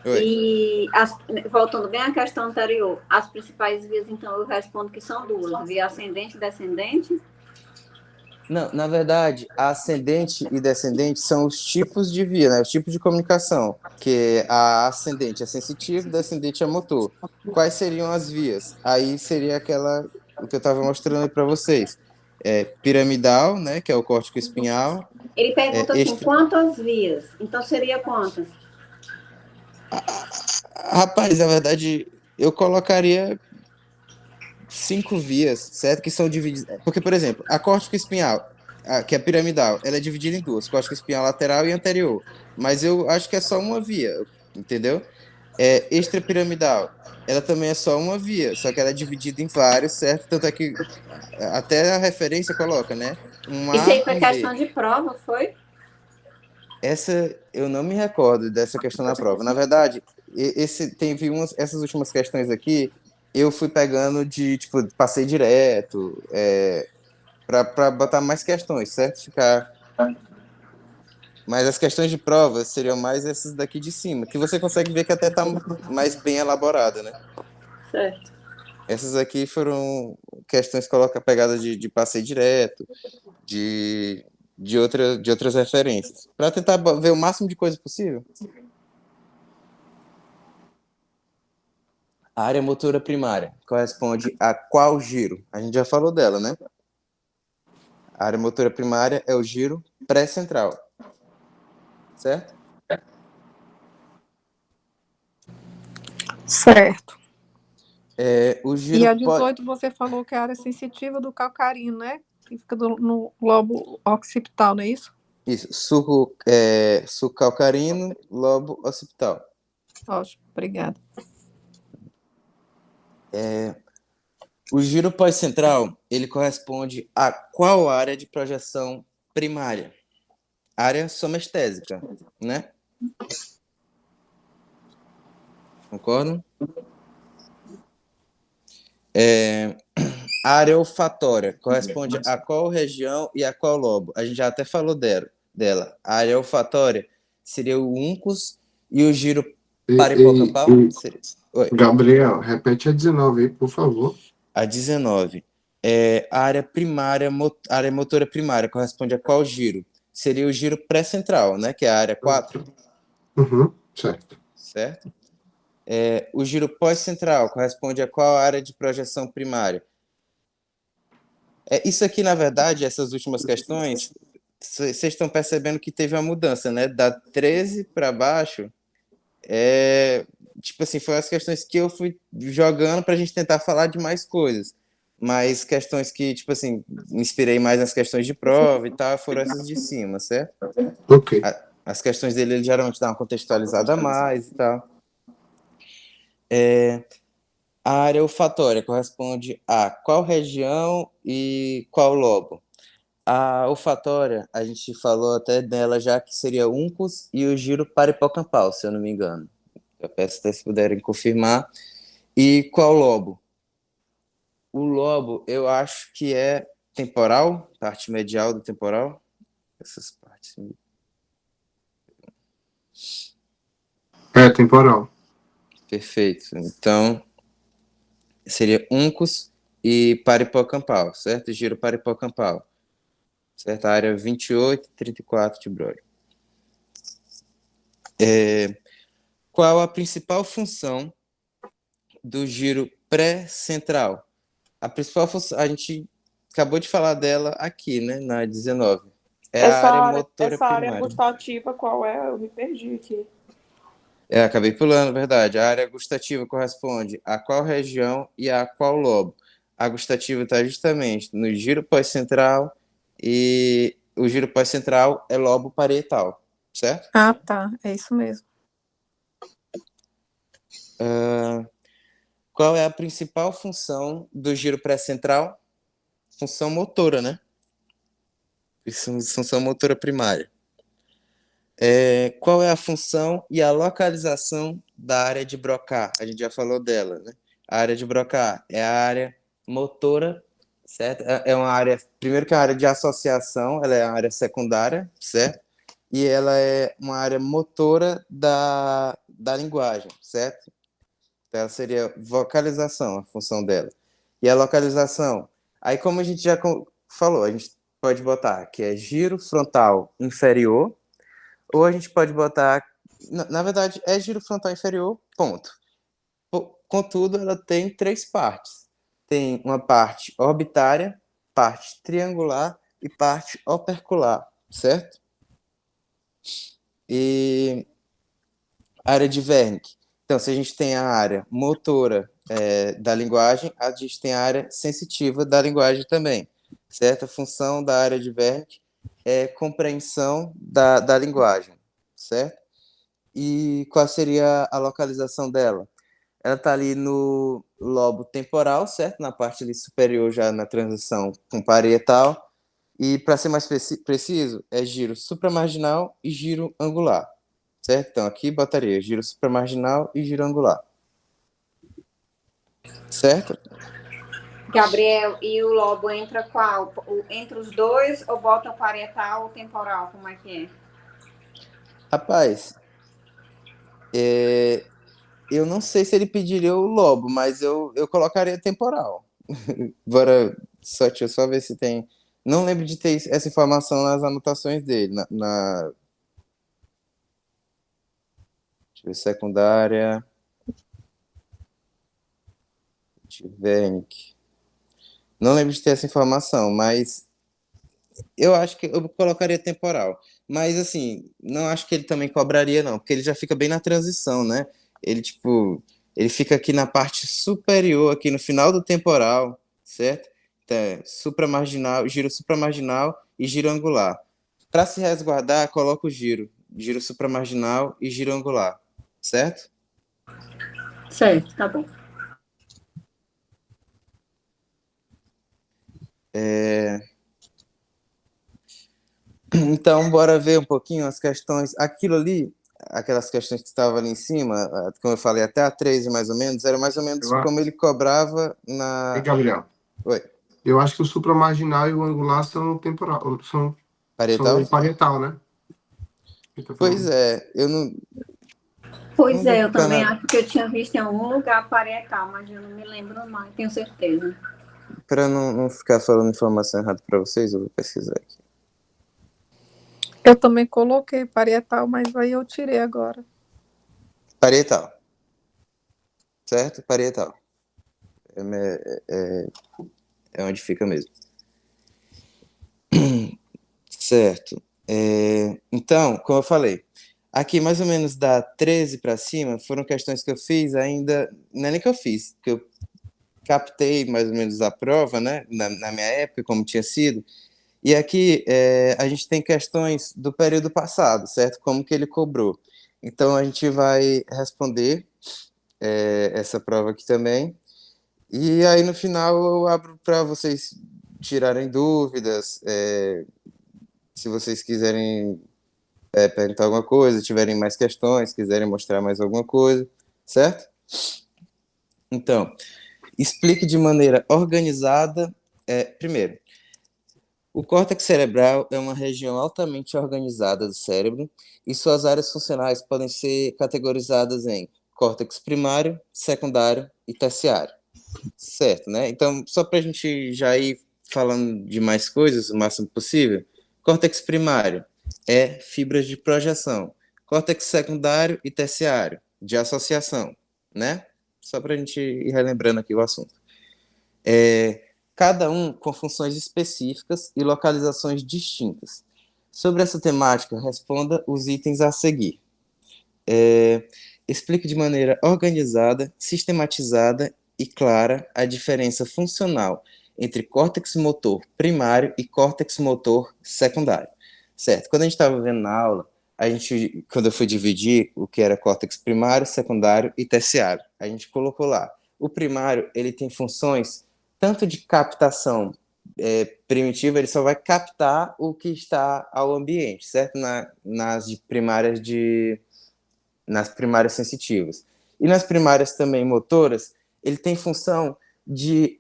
Oi. e voltando bem à questão anterior, as principais vias, então, eu respondo que são duas, via ascendente e descendente? Não, na verdade, a ascendente e descendente são os tipos de via, né? Os tipos de comunicação, que a ascendente é sensitivo, descendente é motor. Quais seriam as vias? Aí seria o que eu estava mostrando para vocês. Piramidal, né, que é o córtico espinhal. Ele pergunta assim, quantas vias? Então seria quantas? Rapaz, na verdade, eu colocaria 5 vias, certo? Que são divididas. Porque, por exemplo, a córtico espinhal, que é piramidal, ela é dividida em duas: córtico espinhal lateral e anterior. Mas eu acho que é só uma via, entendeu? Extrapiramidal, ela também é só uma via, só que ela é dividida em vários, certo? Tanto é que até a referência coloca, né? Isso aí A foi e um questão B. de prova, foi? Essa eu não me recordo dessa questão na prova. Na verdade, teve essas últimas questões aqui, eu fui pegando tipo, passei direto, para botar mais questões, certo? Mas as questões de prova seriam mais essas daqui de cima, que você consegue ver que até tá mais bem elaborada, né? Certo. Essas aqui foram questões que colocam a pegada de passeio direto, de outras referências, para tentar ver o máximo de coisa possível. A área motora primária corresponde a qual giro? A gente já falou dela, né? A área motora primária é o giro pré-central, certo? Certo. O giro E a 18 você falou que é a área sensitiva do calcarino, né? Que fica no lobo occipital, não é isso? Isso, suco calcarino, lobo occipital. Ótimo, obrigada. O giro pós-central, ele corresponde a qual área de projeção primária? Área somestésica, né? Concordam? A área olfatória corresponde a qual região e a qual lobo? A gente já até falou dela. A área olfatória seria o uncus e o giro paripocampal? Oi. Gabriel, repete a 19 aí, por favor. A 19. A área primária, a área motora primária corresponde a qual giro? Seria o giro pré-central, né? Que é a área 4, Uhum, certo. certo? O giro pós-central corresponde a qual área de projeção primária? Isso aqui, na verdade, essas últimas questões, vocês estão percebendo que teve uma mudança, né? Da 13 para baixo, tipo assim, foram as questões que eu fui jogando para a gente tentar falar de mais coisas. Mas questões que, tipo assim, me inspirei mais nas questões de prova e tal, foram essas de cima, certo? Ok. As questões dele, ele geralmente dá uma contextualizada a mais e tal. A área olfatória corresponde a qual região e qual lobo? A olfatória, a gente falou até dela já que seria o uncus e o giro paripocampal, se eu não me engano. Eu peço até se puderem confirmar. E qual lobo? O lobo, eu acho que é temporal, parte medial do temporal. Essas partes. É temporal. Perfeito. Então, seria uncus e paripocampal, certo? Giro paripocampal. Certo? A área 28 e 34 de Broglie. Qual a principal função do giro pré-central? A principal função, a gente acabou de falar dela aqui, né, na 19. É a área motora Essa área primária. gustativa, qual é? Eu me perdi aqui. Acabei pulando, verdade. A área gustativa corresponde a qual região e a qual lobo? A gustativa está justamente no giro pós-central e o giro pós-central é lobo parietal, certo? Ah, tá. É isso mesmo. Qual é a principal função do giro pré-central? Função motora, né? Função motora primária. Qual é a função e a localização da área de Broca? A gente já falou dela, né? A área de Broca é a área motora, certo? É uma área, primeiro que é a área de associação, ela é a área secundária, certo? E ela é uma área motora da linguagem, certo? Então, ela seria vocalização, a função dela. E a localização? Aí, como a gente já falou, a gente pode botar que é giro frontal inferior, ou a gente pode botar... Na verdade, é giro frontal inferior, ponto. Contudo, ela tem 3 partes. Tem uma parte orbitária, parte triangular e parte opercular, certo? E área de Wernicke. Então, se a gente tem a área motora da linguagem, a gente tem a área sensitiva da linguagem também, certo? A função da área de Wernicke é compreensão da linguagem, certo? E qual seria a localização dela? Ela está ali no lobo temporal, certo? Na parte ali superior, já na transição com parietal. E, para ser mais preciso, é giro supramarginal e giro angular, certo? Então, aqui botaria giro supramarginal e giro angular, certo? Gabriel, e o lobo entra qual? Entre os dois ou bota o parietal ou temporal? Como é que é? Rapaz, eu não sei se ele pediria o lobo, mas eu colocaria temporal. Agora, deixa eu só ver se tem... Não lembro de ter essa informação nas anotações dele, deixa eu ver, secundária de Wernicke. Não lembro de ter essa informação, mas eu acho que eu colocaria temporal. Mas, assim, não acho que ele também cobraria, não, porque ele já fica bem na transição, né? Ele, tipo, ele fica aqui na parte superior, aqui no final do temporal, certo? Então, supramarginal, giro supramarginal e giro angular. Para se resguardar, coloca o giro supramarginal e giro angular, certo? Certo, tá bom. Então, bora ver um pouquinho as questões. Aquilo ali, aquelas questões que estavam ali em cima, como eu falei, até a 13 mais ou menos, era mais ou menos como ele cobrava E na... Gabriel, Oi, eu acho que o supramarginal e o angular são temporal, são parietal? parietal, né? Ele tá Pois falando. é, eu não Pois vou é, eu ficar também na... acho que eu tinha visto em algum lugar parietal, mas eu não me lembro mais, tenho certeza. para não ficar falando informação errada para vocês, eu vou pesquisar aqui. Eu também coloquei parietal, mas aí eu tirei agora. Parietal. Certo? Parietal. É onde fica mesmo. Certo. Então, como eu falei, aqui mais ou menos da 13 para cima foram questões que eu fiz ainda, não é nem que eu fiz, que eu captei mais ou menos a prova, né, na minha época, como tinha sido, e aqui a gente tem questões do período passado, certo? Como que ele cobrou. Então, a gente vai responder essa prova aqui também, e aí no final eu abro para vocês tirarem dúvidas, se vocês quiserem perguntar alguma coisa, tiverem mais questões, quiserem mostrar mais alguma coisa, certo? Então, explique de maneira organizada. Primeiro, o córtex cerebral é uma região altamente organizada do cérebro e suas áreas funcionais podem ser categorizadas em córtex primário, secundário e terciário. Certo, né? Então, só para a gente já ir falando de mais coisas o máximo possível, córtex primário é fibras de projeção, córtex secundário e terciário, de associação, né? Só para a gente ir relembrando aqui o assunto. Cada um com funções específicas e localizações distintas. Sobre essa temática, responda os itens a seguir. Explique de maneira organizada, sistematizada e clara a diferença funcional entre córtex motor primário e córtex motor secundário. Certo? Quando a gente estava vendo na aula, quando eu fui dividir o que era córtex primário, secundário e terciário, a gente colocou lá. O primário, ele tem funções tanto de captação primitiva, ele só vai captar o que está ao ambiente, certo? Nas primárias sensitivas. E nas primárias também motoras, ele tem função de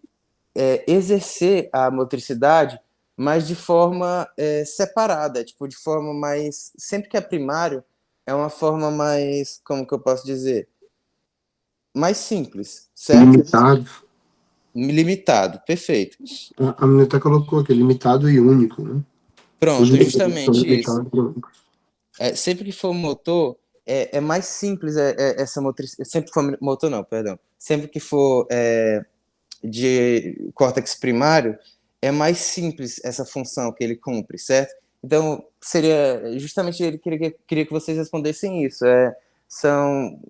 exercer a motricidade, mas de forma separada, tipo, de forma mais... Sempre que é primário, é uma forma mais, como que eu posso dizer? Mais simples, certo? Limitado. Limitado, perfeito. A menina até colocou aqui, limitado e único, né? Pronto, Os justamente isso. limitados e únicos. Sempre que for motor, é mais simples essa motricidade. Sempre que for motor, não, perdão. Sempre que for de córtex primário, é mais simples essa função que ele cumpre, certo? Então, seria justamente ele queria que vocês respondessem isso. São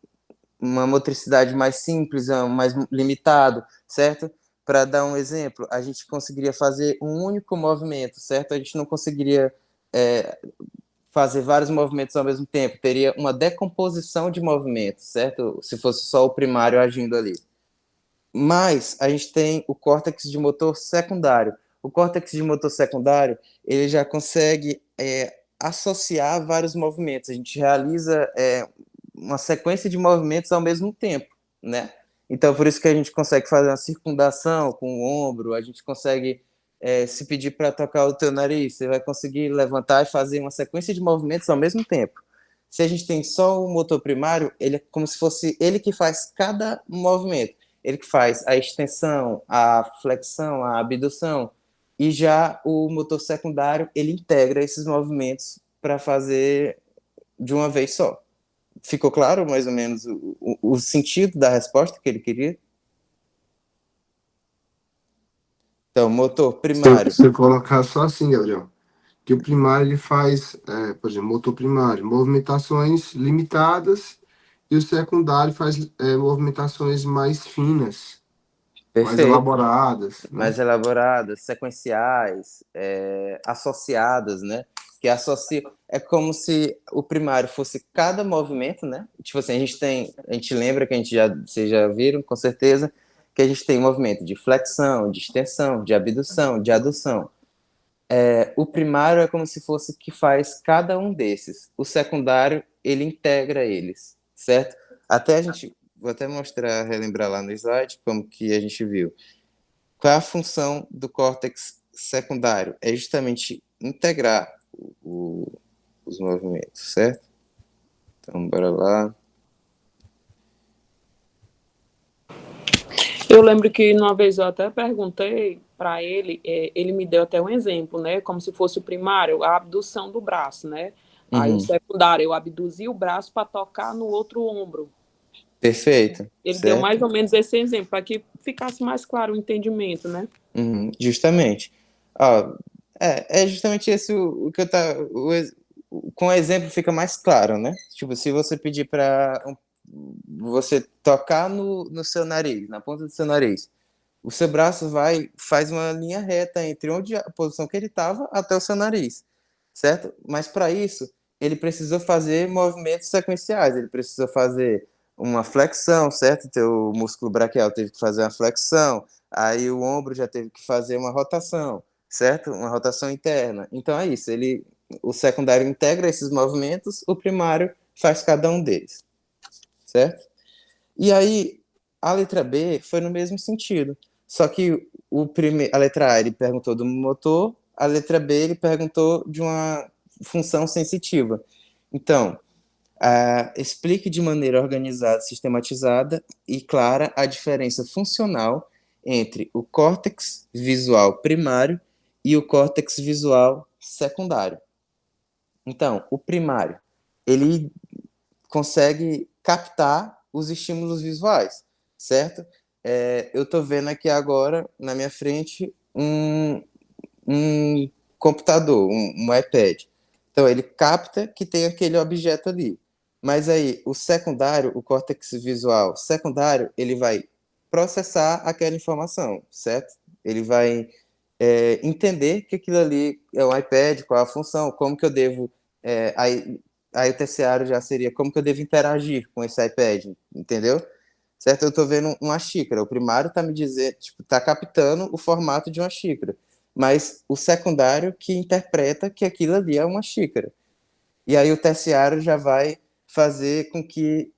uma motricidade mais simples, mais limitado, certo? Para dar um exemplo, a gente conseguiria fazer um único movimento, certo? A gente não conseguiria fazer vários movimentos ao mesmo tempo, teria uma decomposição de movimentos, certo? Se fosse só o primário agindo ali. Mas a gente tem o córtex de motor secundário. O córtex de motor secundário, ele já consegue associar vários movimentos. A gente realiza uma sequência de movimentos ao mesmo tempo, né? Então, por isso que a gente consegue fazer uma circundação com o ombro, a gente consegue, se pedir para tocar o teu nariz, você vai conseguir levantar e fazer uma sequência de movimentos ao mesmo tempo. Se a gente tem só o motor primário, ele é como se fosse ele que faz cada movimento. Ele que faz a extensão, a flexão, a abdução, e já o motor secundário, ele integra esses movimentos para fazer de uma vez só. Ficou claro, mais ou menos, o sentido da resposta que ele queria? Então, motor primário. Se você colocar só assim, Gabriel, que o primário ele faz, por exemplo, motor primário, movimentações limitadas, e o secundário faz movimentações mais finas, mais Perfeito. elaboradas. Né? Mais elaboradas, sequenciais, associadas, né? Que associa... É como se o primário fosse cada movimento, né? Tipo assim, a gente lembra que vocês já viram, com certeza, que a gente tem movimento de flexão, de extensão, de abdução, de adução. O primário é como se fosse que faz cada um desses. O secundário, ele integra eles, certo? Vou até mostrar, relembrar lá no slide, como que a gente viu. Qual é a função do córtex secundário? É justamente integrar os movimentos, certo? Então, bora lá. Eu lembro que uma vez eu até perguntei para ele, ele me deu até um exemplo, né? Como se fosse o primário, a abdução do braço, né? Aí o Uhum. secundário, eu abduzi o braço para tocar no outro ombro. Perfeito, Ele deu mais certo? ou menos esse exemplo, para que ficasse mais claro o entendimento, né? Uhum, justamente. Ó, é justamente esse o que eu tá. Com o exemplo fica mais claro, né? Tipo, se você pedir para você tocar no seu nariz, na ponta do seu nariz, o seu braço faz uma linha reta entre onde a posição que ele estava até o seu nariz, certo? Mas para isso, ele precisou fazer movimentos sequenciais, ele precisou fazer uma flexão, certo? Teu músculo braquial teve que fazer uma flexão, aí o ombro já teve que fazer uma rotação, certo? Uma rotação interna. Então é isso, o secundário integra esses movimentos, o primário faz cada um deles, certo? E aí, a letra B foi no mesmo sentido. Só que a letra A ele perguntou do motor, a letra B ele perguntou de uma função sensitiva. Então, explique de maneira organizada, sistematizada e clara a diferença funcional entre o córtex visual primário e o córtex visual secundário. Então, o primário, ele consegue captar os estímulos visuais, certo? Eu estou vendo aqui agora, na minha frente, um computador, um iPad. Então, ele capta que tem aquele objeto ali. Mas aí, o secundário, o córtex visual secundário, ele vai processar aquela informação, certo? Ele vai entender que aquilo ali é um iPad, qual a função, como que eu devo... aí o terciário já seria como que eu devo interagir com esse iPad, entendeu? Certo? Eu estou vendo uma xícara. O primário está me dizendo, tipo, está captando o formato de uma xícara, mas o secundário que interpreta que aquilo ali é uma xícara. E aí o terciário já vai fazer com que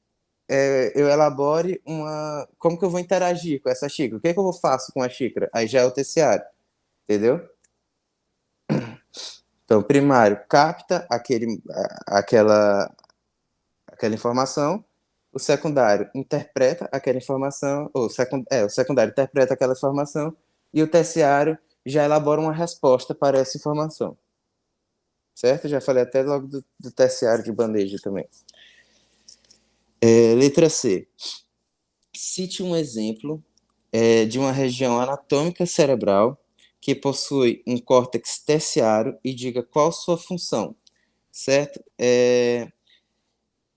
eu elabore como que eu vou interagir com essa xícara? O que é que eu faço com a xícara? Aí já é o terciário, entendeu? Então, o primário capta aquela informação, o secundário interpreta aquela informação, o secundário interpreta aquela informação e o terciário já elabora uma resposta para essa informação. Certo? Já falei até logo do terciário de bandeja também. Letra C. Cite um exemplo de uma região anatômica cerebral que possui um córtex terciário e diga qual sua função, certo?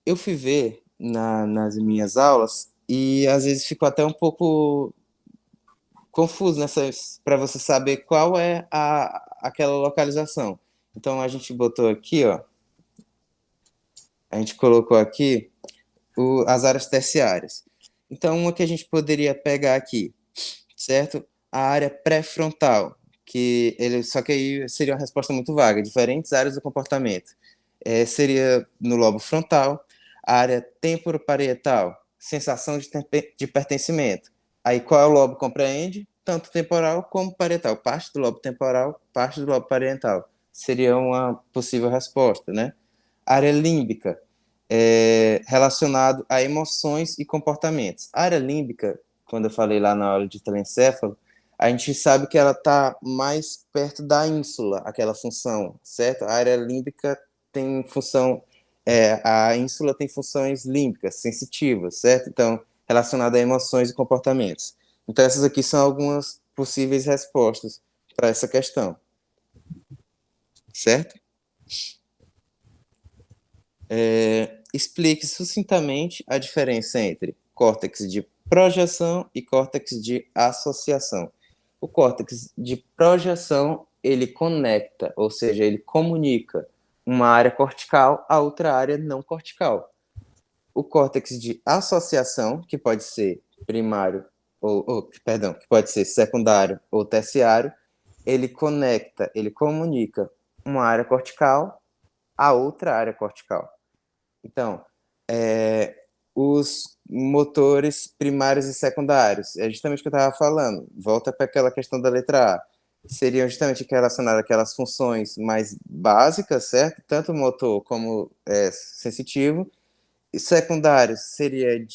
Eu fui ver nas minhas aulas e às vezes fico até um pouco confuso para você saber qual é aquela localização. Então a gente botou aqui, ó, a gente colocou aqui as áreas terciárias. Então uma que a gente poderia pegar aqui, certo? A área pré-frontal, só que aí seria uma resposta muito vaga, diferentes áreas do comportamento. Seria no lobo frontal, a área temporoparietal, sensação de pertencimento. Aí qual é o lobo compreende? Tanto temporal como parietal, parte do lobo temporal, parte do lobo parietal. Seria uma possível resposta, né? Área límbica, relacionado a emoções e comportamentos. A área límbica, quando eu falei lá na aula de telencéfalo, a gente sabe que ela está mais perto da ínsula, aquela função, certo? A área límbica tem função, a ínsula tem funções límbicas, sensitivas, certo? Então, relacionada a emoções e comportamentos. Então, essas aqui são algumas possíveis respostas para essa questão, certo? Explique sucintamente a diferença entre córtex de projeção e córtex de associação. O córtex de projeção, ele conecta, ou seja, ele comunica uma área cortical a outra área não cortical. O córtex de associação, que pode ser primário, que pode ser secundário ou terciário, ele conecta, ele comunica uma área cortical a outra área cortical. Então, os motores primários e secundários, é justamente o que eu estava falando, volta para aquela questão da letra A, seriam justamente relacionadas àquelas funções mais básicas, certo? Tanto motor como sensitivo, e secundário seria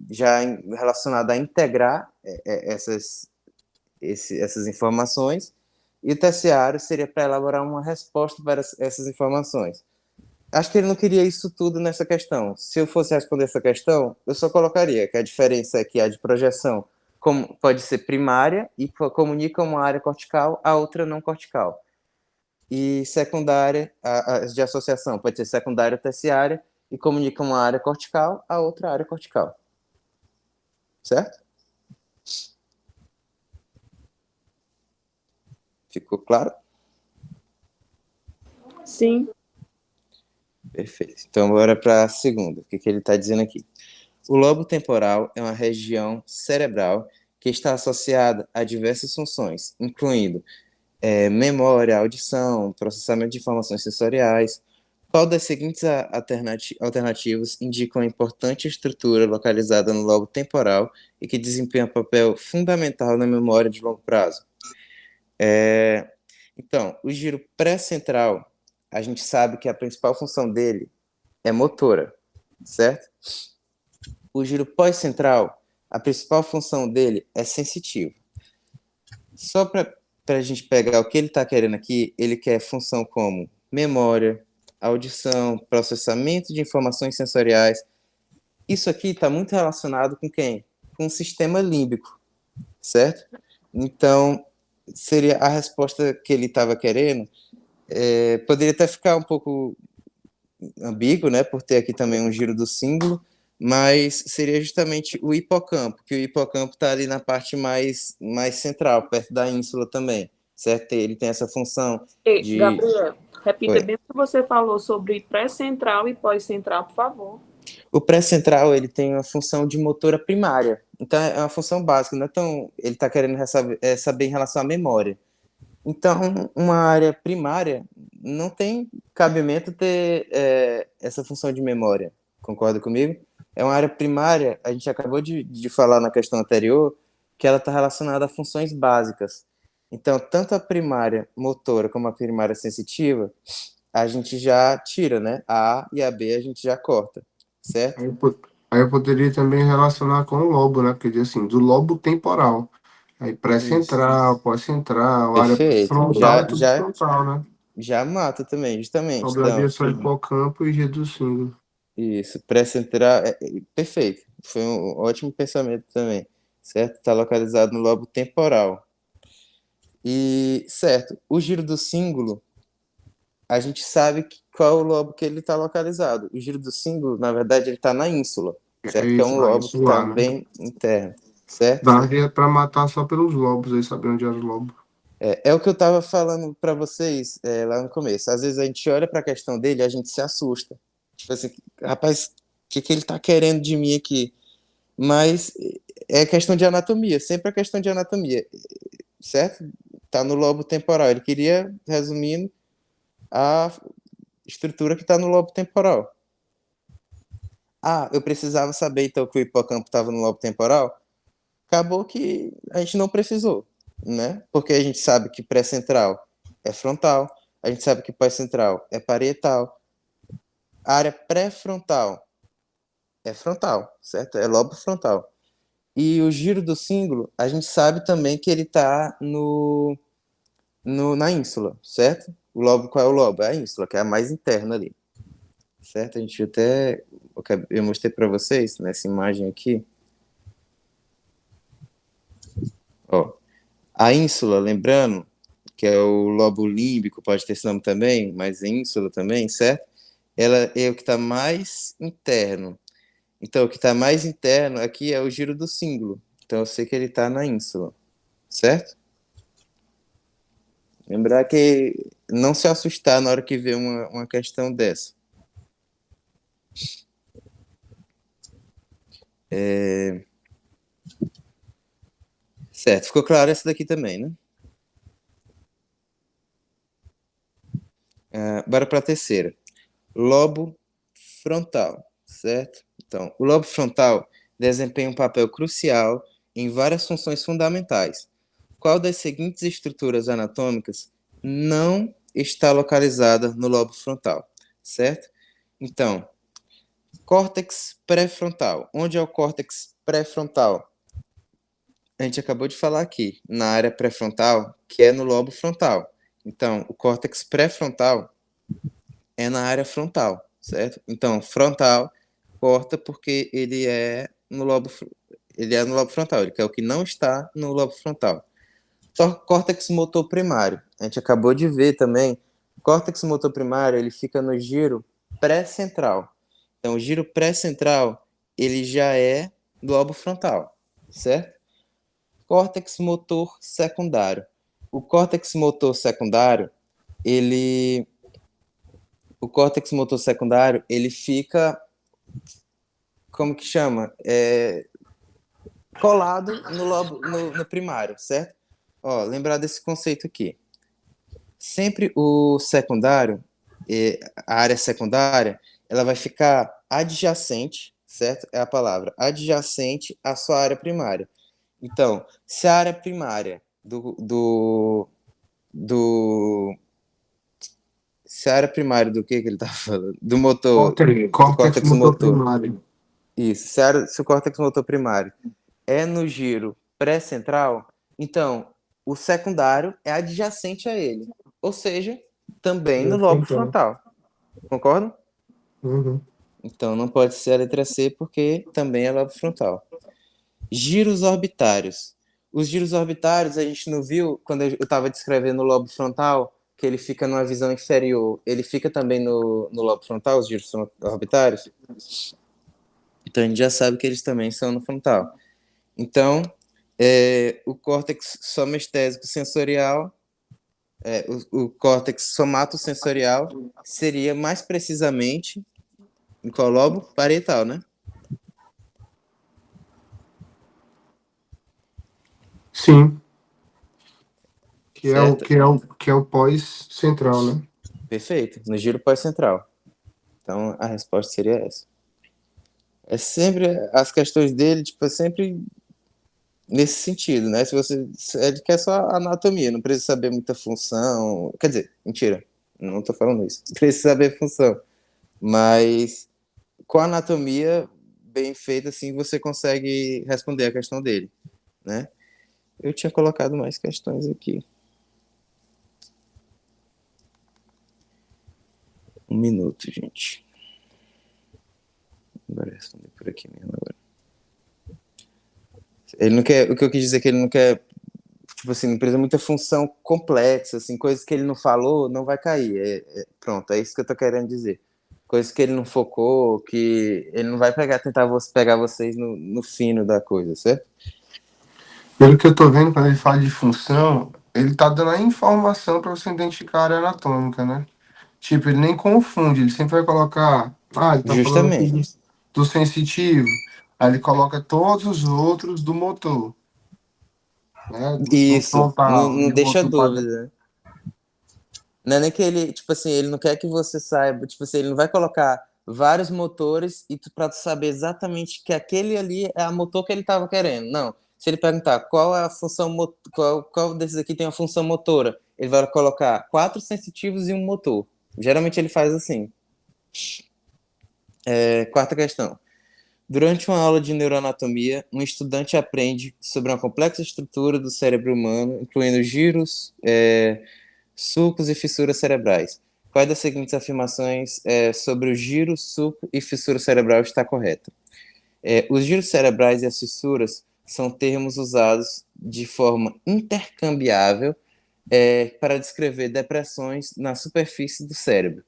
já relacionado a integrar essas informações, e o terciário seria para elaborar uma resposta para essas informações. Acho que ele não queria isso tudo nessa questão. Se eu fosse responder essa questão, eu só colocaria que a diferença é que a de projeção pode ser primária e comunica uma área cortical, a outra não cortical. E secundária, a de associação pode ser secundária ou terciária e comunica uma área cortical, a outra área cortical. Certo? Ficou claro? Sim. Perfeito. Então, bora para a segunda. O que ele está dizendo aqui? O lobo temporal é uma região cerebral que está associada a diversas funções, incluindo memória, audição, processamento de informações sensoriais. Qual das seguintes alternativas indica uma importante estrutura localizada no lobo temporal e que desempenha um papel fundamental na memória de longo prazo? Então, o giro pré-central, a gente sabe que a principal função dele é motora, certo? O giro pós-central, a principal função dele é sensitiva. Só para a gente pegar o que ele está querendo aqui, ele quer função como memória, audição, processamento de informações sensoriais. Isso aqui está muito relacionado com quem? Com o sistema límbico, certo? Então, seria a resposta que ele estava querendo. Poderia até ficar um pouco ambíguo, né, por ter aqui também um giro do símbolo, mas seria justamente o hipocampo, que o hipocampo está ali na parte mais central, perto da ínsula também, certo? Ele tem essa função de... Gabriel, repita Oi. bem o que você falou sobre pré-central e pós-central, por favor. O pré-central, ele tem uma função de motora primária, então é uma função básica, não é tão... Ele está querendo saber em relação à memória. Então, uma área primária não tem cabimento ter essa função de memória, concorda comigo? É uma área primária, a gente acabou de falar na questão anterior, que ela está relacionada a funções básicas. Então, tanto a primária motora como a primária sensitiva, a gente já tira, né? A A e a B a gente já corta, certo? Aí eu poderia também relacionar com o lobo, né? Porque diz assim, do lobo temporal. Aí pré-central, pós-central, área Perfeito. frontal é tudo frontal, né? Já mata também, justamente. Sobraria só hipocampo e giro do símbolo. Isso, pré-central, perfeito. Foi um ótimo pensamento também, certo? Está localizado no lobo temporal. E, certo, o giro do símbolo, a gente sabe qual é o lobo que ele está localizado. O giro do símbolo, na verdade, ele está na ínsula, certo? Que é Isso, um na lobo que está insular, né? bem interno, certo? Daria para matar só pelos lobos, aí saber onde era o lobo. É o que eu estava falando para vocês lá no começo. Às vezes a gente olha para a questão dele e a gente se assusta. Tipo assim, rapaz, o que ele está querendo de mim aqui? Mas é questão de anatomia, sempre é questão de anatomia, certo? Está no lobo temporal. Ele queria, resumindo, a estrutura que está no lobo temporal. Ah, eu precisava saber então que o hipocampo estava no lobo temporal? Acabou que a gente não precisou, né? Porque a gente sabe que pré-central é frontal, a gente sabe que pós-central é parietal, a área pré-frontal é frontal, certo? É lobo frontal. E o giro do símbolo, a gente sabe também que ele está na ínsula, certo? O lobo, qual é o lobo? É a ínsula, que é a mais interna ali, certo? A gente até... Eu mostrei para vocês nessa imagem aqui. Ó, a ínsula, lembrando, que é o lobo límbico, pode ter esse nome também, mas é ínsula também, certo? Ela é o que está mais interno. Então, o que está mais interno aqui é o giro do símbolo. Então, eu sei que ele está na ínsula, certo? Lembrar que não se assustar na hora que vê uma questão dessa. Certo, ficou claro essa daqui também, né? Bora para a terceira. Lobo frontal, certo? Então, o lobo frontal desempenha um papel crucial em várias funções fundamentais. Qual das seguintes estruturas anatômicas não está localizada no lobo frontal, certo? Então, córtex pré-frontal. Onde é o córtex pré-frontal? a gente acabou de falar aqui, na área pré-frontal, que é no lobo frontal. Então, o córtex pré-frontal é na área frontal, certo? Então, frontal corta porque ele é no lobo frontal, ele é o que não está no lobo frontal. Córtex motor primário, a gente acabou de ver também, o córtex motor primário, ele fica no giro pré-central. Então, o giro pré-central, ele já é do lobo frontal, certo? Córtex motor secundário. O córtex motor secundário, ele fica, como que chama? Colado no primário, certo? Ó, lembrar desse conceito aqui. Sempre o secundário, a área secundária, ela vai ficar adjacente, certo? É a palavra, adjacente à sua área primária. Então, se a área primária se a área primária do que ele tá falando? Do motor, do Córtex córtex motor motor. primário. Isso, se o córtex motor primário é no giro pré-central, então o secundário é adjacente a ele, ou seja, também no lobo frontal. Concordam? Uhum. Então não pode ser a letra C porque também é lobo frontal. Giros orbitários. Os giros orbitários a gente não viu quando eu estava descrevendo o lobo frontal, que ele fica numa visão inferior. Ele fica também no lobo frontal, os giros orbitários? Então a gente já sabe que eles também são no frontal. Então, o córtex somestésico sensorial, o córtex somatosensorial seria mais precisamente em qual lobo? Parietal, né? Sim, que é o, Certo? que é o pós-central, né? Perfeito, no giro pós-central. Então a resposta seria essa. É sempre as questões dele, tipo, é sempre nesse sentido, né? Ele quer só anatomia, não precisa saber muita função. Quer dizer, mentira, não tô falando isso. Precisa saber função. Mas com a anatomia bem feita, assim, você consegue responder a questão dele, né? Eu tinha colocado mais questões aqui. Um minuto, gente. Agora responder por aqui mesmo agora. Ele não quer, o que eu quis dizer é que ele não quer, tipo assim, não precisa muita função complexa, assim, coisas que ele não falou, não vai cair. Pronto, é isso que eu tô querendo dizer. Coisas que ele não focou, que ele não vai tentar pegar vocês no fino da coisa, certo? Pelo que eu tô vendo, quando ele fala de função, ele tá dando a informação para você identificar a área anatômica, né? Tipo, ele nem confunde, ele sempre vai colocar. Ah, ele tá falando aqui Justamente. do sensitivo. Aí ele coloca todos os outros do motor, né? No Isso, frontal, não e o deixa motor para. dúvida, né? Não é nem que ele, tipo assim, ele não quer que você saiba, tipo assim, ele não vai colocar vários motores para tu saber exatamente que aquele ali é a motor que ele estava querendo. Não. Se ele perguntar qual é a função, qual desses aqui tem a função motora, ele vai colocar 4 sensitivos e um motor. Geralmente ele faz assim. Quarta questão. Durante uma aula de neuroanatomia, um estudante aprende sobre uma complexa estrutura do cérebro humano, incluindo giros, sulcos e fissuras cerebrais. Qual das seguintes afirmações sobre o giro, sulco e fissura cerebral está correta? Os giros cerebrais e as fissuras são termos usados de forma intercambiável para descrever depressões na superfície do cérebro.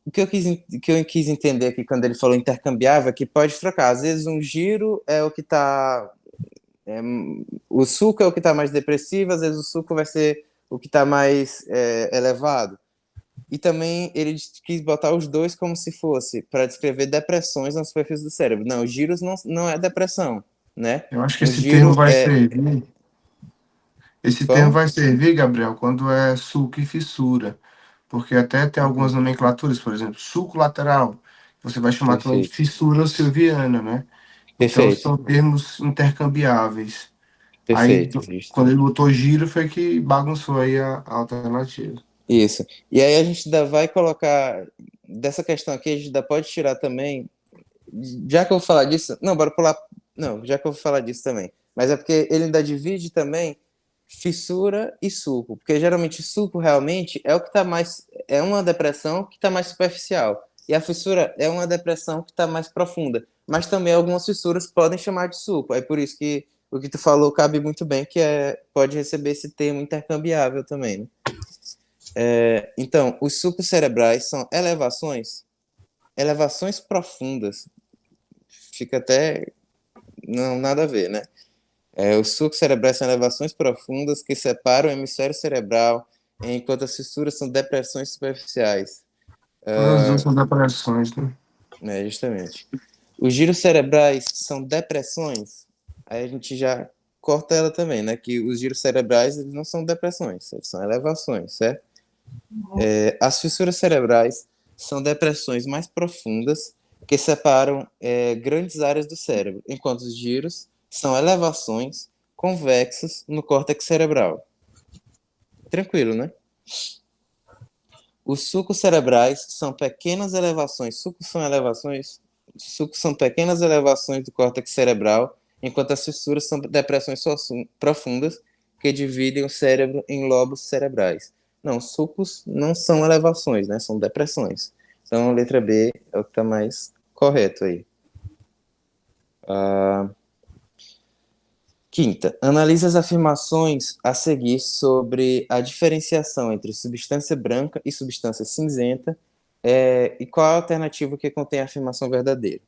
O que eu quis entender aqui quando ele falou intercambiável é que pode trocar. Às vezes um giro é o que está... o sulco é o que está mais depressivo, às vezes o sulco vai ser o que está mais elevado. E também ele quis botar os dois como se fosse para descrever depressões na superfície do cérebro. Não, os giros não é depressão, né? Eu acho que Um esse termo giro vai é... servir. Esse termo Como? vai servir, Gabriel, quando é sulco e fissura. Porque até tem algumas Uhum. nomenclaturas, por exemplo, sulco lateral. Você vai chamar também de Perfeito. fissura silviana, né? Então Perfeito. são termos intercambiáveis. Aí, Perfeito. quando ele Justamente. botou giro, foi que bagunçou aí a alternativa. Isso. E aí a gente ainda vai colocar... Dessa questão aqui, a gente ainda pode tirar também... Já que eu vou falar disso... Não, bora pular... Não, já que eu vou falar disso também. mas é porque ele ainda divide também fissura e sulco, porque geralmente sulco realmente é o que está mais, é uma depressão que está mais superficial, e a fissura é uma depressão que está mais profunda, mas também algumas fissuras podem chamar de sulco, é por isso que o que tu falou cabe muito bem, que pode receber esse termo intercambiável também, né? Então, os sulcos cerebrais são elevações profundas, fica até, não, nada a ver, né? Os sulcos cerebrais são elevações profundas que separam o hemisfério cerebral, enquanto as fissuras são depressões superficiais. As duas são depressões, né? Justamente. Os giros cerebrais são depressões, aí a gente já corta ela também, né? Que os giros cerebrais eles não são depressões, eles são elevações, certo? As fissuras cerebrais são depressões mais profundas que separam grandes áreas do cérebro, enquanto os giros são elevações convexas no córtex cerebral. Tranquilo, né? Os sulcos cerebrais são pequenas elevações. Sulcos são pequenas elevações do córtex cerebral, enquanto as fissuras são depressões profundas que dividem o cérebro em lobos cerebrais. Não, sulcos não são elevações, né? São depressões. Então, a letra B é o que está mais correto aí. Quinta, analise as afirmações a seguir sobre a diferenciação entre substância branca e substância cinzenta e qual a alternativa que contém a afirmação verdadeira.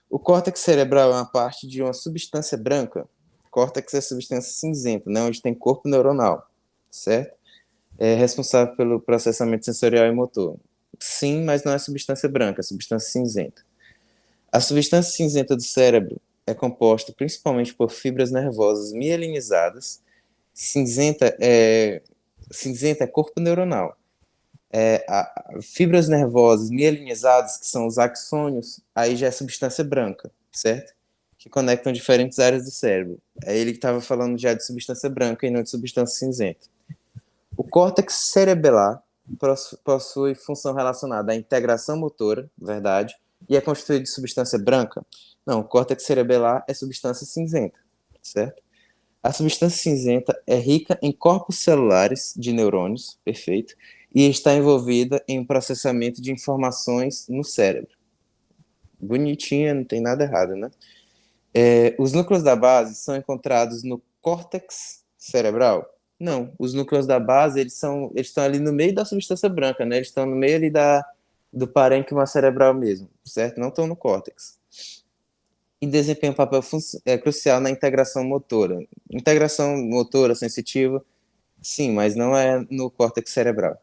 O córtex cerebral é uma parte de uma substância branca. Córtex é substância cinzenta, né, onde tem corpo neuronal, certo? É responsável pelo processamento sensorial e motor. Sim, mas não é substância branca, é substância cinzenta. A substância cinzenta do cérebro é composta principalmente por fibras nervosas mielinizadas. Cinzenta é corpo neuronal. Fibras nervosas mielinizadas, que são os axônios, aí já é substância branca, certo? Que conectam diferentes áreas do cérebro. É ele que estava falando já de substância branca e não de substância cinzenta. O córtex cerebelar possui função relacionada à integração motora, verdade, e é constituído de substância branca. Não, o córtex cerebelar é substância cinzenta, certo? A substância cinzenta é rica em corpos celulares de neurônios, perfeito, e está envolvida em processamento de informações no cérebro. Bonitinha, não tem nada errado, né? Os núcleos da base são encontrados no córtex cerebral? Não, os núcleos da base eles estão ali no meio da substância branca, né? Eles estão no meio ali do parênquima cerebral mesmo, certo? Não estão no córtex. E desempenham um papel crucial na integração motora. Integração motora sensitiva, sim, mas não é no córtex cerebral.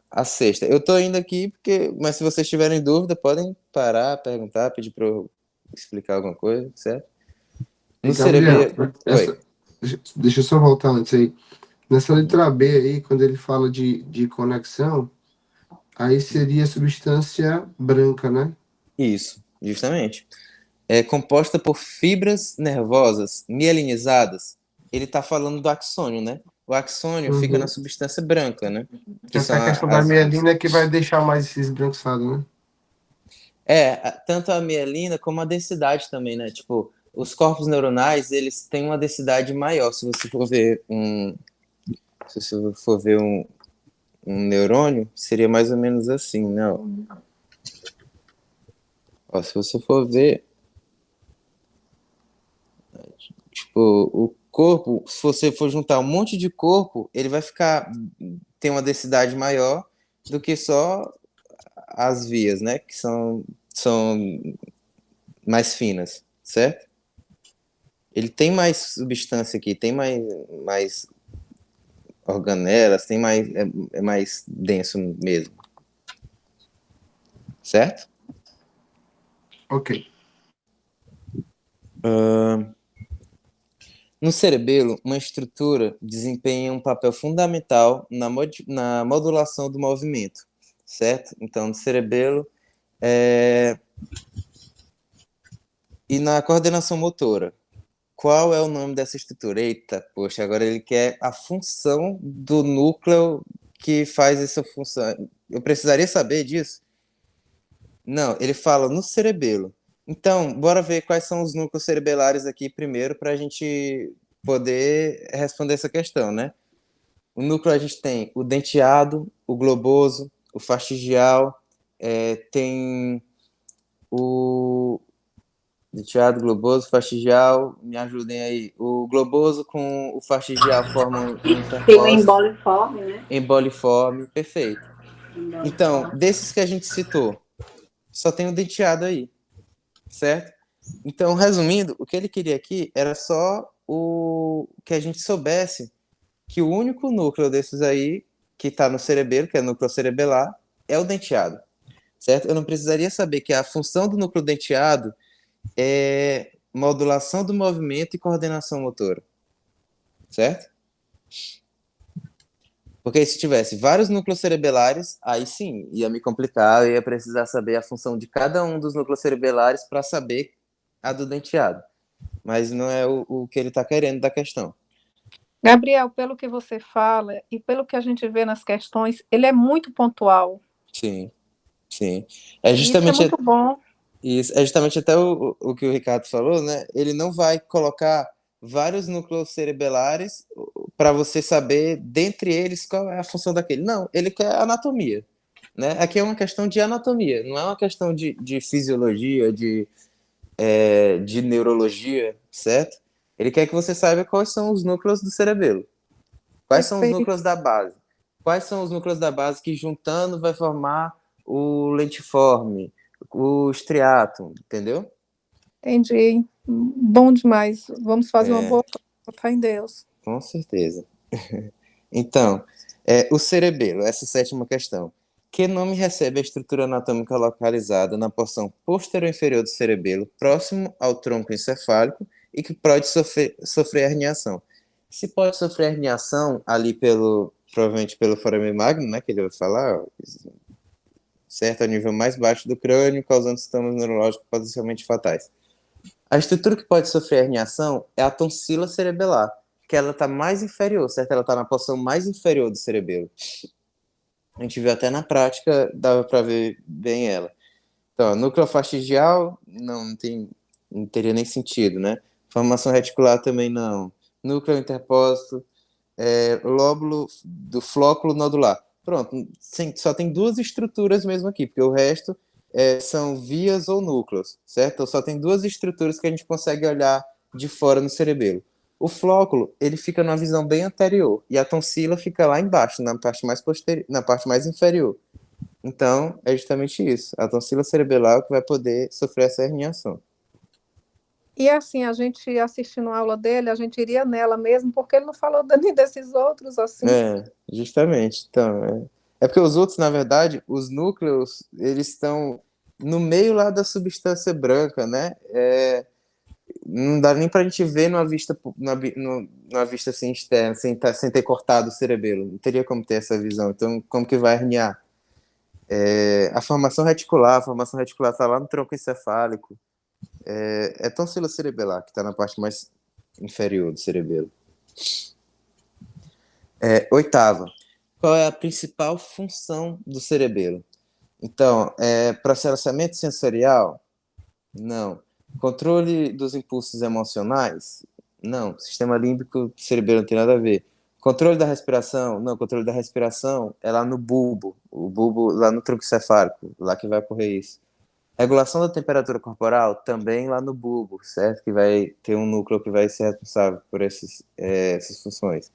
A sexta. Eu estou indo aqui, mas se vocês tiverem dúvida, podem parar, perguntar, pedir para eu explicar alguma coisa, certo? No cerebelo... Deixa eu só voltar antes aí. Nessa letra B aí, quando ele fala de conexão, aí seria substância branca, né? Isso, justamente. É composta por fibras nervosas mielinizadas. Ele está falando do axônio, né? O axônio fica na substância branca, né? Que até a questão da mielina é que vai deixar mais esse esbranquiçado, né? Tanto a mielina como a densidade também, né? Tipo, os corpos neuronais, eles têm uma densidade maior. Se você for ver um neurônio, seria mais ou menos assim, né? Ó, se você for ver, tipo, o corpo, se você for juntar um monte de corpo, ele vai tem uma densidade maior do que só as vias, né? Que são mais finas, certo? Ele tem mais substância aqui, tem mais organelas, tem é mais denso mesmo. Certo? Ok. No cerebelo, uma estrutura desempenha um papel fundamental na modulação do movimento, certo? Então, no cerebelo e na coordenação motora. Qual é o nome dessa estrutura? Eita, poxa, agora ele quer a função do núcleo que faz essa função. Eu precisaria saber disso? Não, ele fala no cerebelo. Então, bora ver quais são os núcleos cerebelares aqui primeiro para a gente poder responder essa questão, né? O núcleo a gente tem o denteado, o globoso, o fastigial, tem o denteado, globoso, fastigial, me ajudem aí. O globoso com o fastigial formam um Tem o interposto, emboliforme, né? emboliforme, perfeito. Então, Emboliforme. desses que a gente citou, só tem o denteado aí, certo? Então, resumindo, o que ele queria aqui era só o que a gente soubesse que o único núcleo desses aí que está no cerebelo, que é o núcleo cerebelar, é o denteado, certo? Eu não precisaria saber que a função do núcleo denteado é modulação do movimento e coordenação motora, certo? Porque se tivesse vários núcleos cerebelares, aí sim, ia me complicar, eu ia precisar saber a função de cada um dos núcleos cerebelares para saber a do denteado. Mas não é o que ele está querendo da questão. Gabriel, pelo que você fala e pelo que a gente vê nas questões, ele é muito pontual. Sim, sim. Isso é muito bom. Isso é justamente até o que o Ricardo falou, né? Ele não vai colocar vários núcleos cerebelares para você saber, dentre eles, qual é a função daquele. Não, ele quer anatomia, né? Aqui é uma questão de anatomia, não é uma questão de fisiologia, de neurologia, certo? Ele quer que você saiba quais são os núcleos do cerebelo, quais são os Perfeito. núcleos da base, quais são os núcleos da base que juntando vai formar o lentiforme, o estriato, entendeu? Entendi. Bom demais. Vamos fazer uma boa prova, fé em Deus. Com certeza. Então, o cerebelo, essa sétima questão. Que nome recebe a estrutura anatômica localizada na porção posterior inferior do cerebelo, próximo ao tronco encefálico e que pode sofrer herniação? Se pode sofrer herniação ali provavelmente pelo forame magno, né, que ele vai falar, ó, certo, a nível mais baixo do crânio, causando sintomas neurológicos potencialmente fatais. A estrutura que pode sofrer herniação é a tonsila cerebelar, que ela está mais inferior, certo? Ela está na porção mais inferior do cerebelo. A gente viu até na prática, dava para ver bem ela. Então, núcleo fastigial, não teria nem sentido, né? Formação reticular também não. Núcleo interpósito, lóbulo do flóculo nodular. Pronto, só tem duas estruturas mesmo aqui, porque o resto são vias ou núcleos, certo? Então, só tem duas estruturas que a gente consegue olhar de fora no cerebelo. O flóculo, ele fica numa visão bem anterior, e a tonsila fica lá embaixo, na parte mais na parte mais inferior. Então, é justamente isso. A tonsila cerebelar é que vai poder sofrer essa herniação. E assim, a gente assistindo a aula dele, a gente iria nela mesmo, porque ele não falou nem desses outros, assim. Justamente. Então, é porque os outros, na verdade, os núcleos, eles estão no meio lá da substância branca, né? Não dá nem pra gente ver numa vista assim externa, sem ter cortado o cerebelo. Não teria como ter essa visão. Então, como que vai herniar? A formação reticular está lá no tronco encefálico. É tonsila cerebelar, que está na parte mais inferior do cerebelo. Oitava. Qual é a principal função do cerebelo? Então, processamento sensorial? Não. Controle dos impulsos emocionais? Não. Sistema límbico cerebelo não tem nada a ver. Controle da respiração? Não. Controle da respiração é lá no bulbo. O bulbo lá no tronco encefálico, lá que vai ocorrer isso. Regulação da temperatura corporal? Também lá no bulbo, certo? Que vai ter um núcleo que vai ser responsável por essas funções.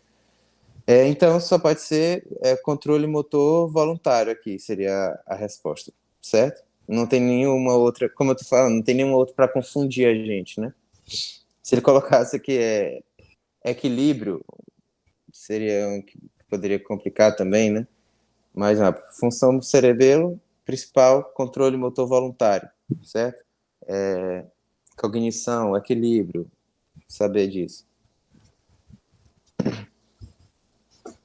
Então, só pode ser controle motor voluntário aqui, seria a resposta, certo? Não tem nenhuma outra, como eu tô falando, não tem nenhuma outra para confundir a gente, né? Se ele colocasse aqui equilíbrio, seria um que poderia complicar também, né? Mas a função do cerebelo principal, controle motor voluntário, certo? Cognição, equilíbrio, saber disso.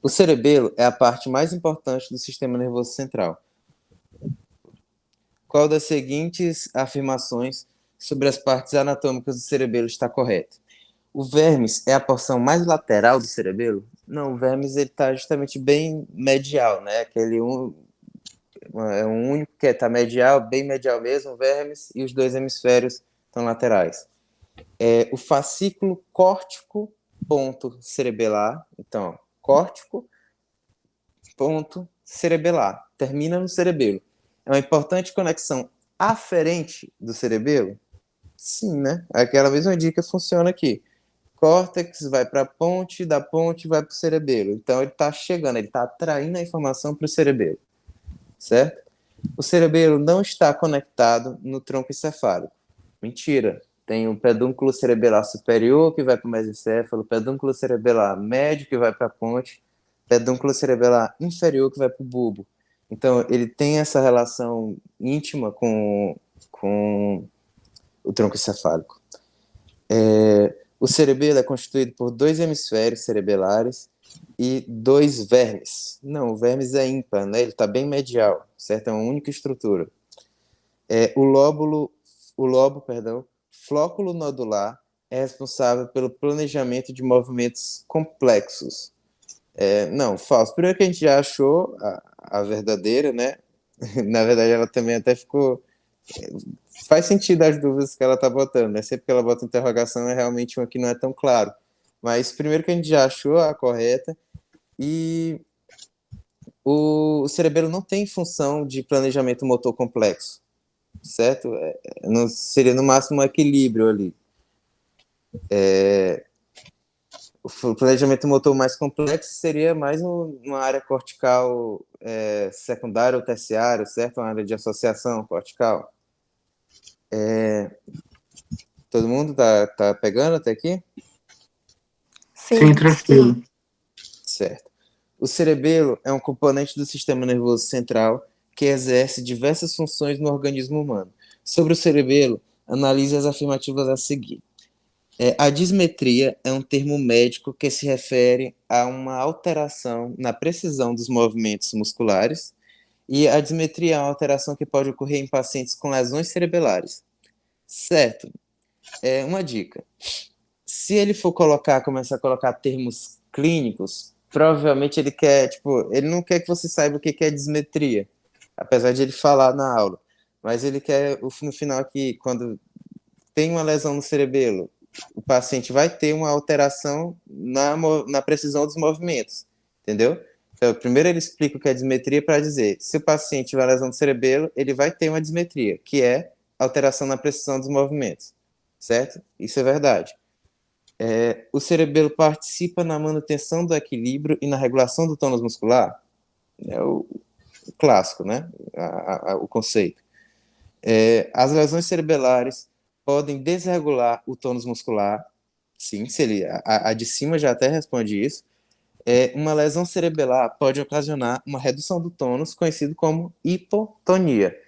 O cerebelo é a parte mais importante do sistema nervoso central. Qual das seguintes afirmações sobre as partes anatômicas do cerebelo está correta? O vermes é a porção mais lateral do cerebelo? Não, o vermes está justamente bem medial, né? é um único que está medial, bem medial mesmo, vermes, e os 2 hemisférios estão laterais. O fascículo córtico ponto cerebelar, então, córtico ponto cerebelar, termina no cerebelo. É uma importante conexão aferente do cerebelo? Sim, né? Aquela mesma dica funciona aqui. Córtex vai para a ponte, da ponte vai para o cerebelo. Então, ele está chegando, ele está atraindo a informação para o cerebelo, certo? O cerebelo não está conectado no tronco encefálico. Mentira. Tem o pedúnculo cerebelar superior, que vai para o mesencéfalo, pedúnculo cerebelar médio, que vai para a ponte, pedúnculo cerebelar inferior, que vai para o bulbo. Então, ele tem essa relação íntima com o tronco encefálico. O cerebelo é constituído por 2 hemisférios cerebelares e 2 vermes. Não, o vermes é ímpar, né? Ele está bem medial, certo? É uma única estrutura. O lobo, flóculo nodular é responsável pelo planejamento de movimentos complexos. Não, falso. Primeiro que a gente já achou a verdadeira, né? Na verdade, ela também até ficou... Faz sentido as dúvidas que ela está botando, né? Sempre que ela bota interrogação é realmente uma que não é tão claro. Mas primeiro que a gente já achou a correta, e o cerebelo não tem função de planejamento motor complexo, certo? Seria no máximo um equilíbrio ali. O planejamento motor mais complexo seria mais uma área cortical secundária ou terciária, certo? Uma área de associação cortical. Todo mundo tá pegando até aqui? Sim, tranquilo. Certo. O cerebelo é um componente do sistema nervoso central que exerce diversas funções no organismo humano. Sobre o cerebelo, analise as afirmativas a seguir. A dismetria é um termo médico que se refere a uma alteração na precisão dos movimentos musculares, e a dismetria é uma alteração que pode ocorrer em pacientes com lesões cerebelares. Certo. Uma dica. Se ele for começar a colocar termos clínicos, provavelmente ele não quer que você saiba o que é dismetria, apesar de ele falar na aula, mas ele quer, no final aqui, quando tem uma lesão no cerebelo, o paciente vai ter uma alteração na precisão dos movimentos, entendeu? Então, primeiro ele explica o que é dismetria para dizer, se o paciente tiver lesão no cerebelo, ele vai ter uma dismetria, que é alteração na precisão dos movimentos, certo? Isso é verdade. O cerebelo participa na manutenção do equilíbrio e na regulação do tônus muscular? É o clássico, né? O conceito. As lesões cerebelares podem desregular o tônus muscular. Sim, a de cima já até responde isso. Uma lesão cerebelar pode ocasionar uma redução do tônus, conhecido como hipotonia.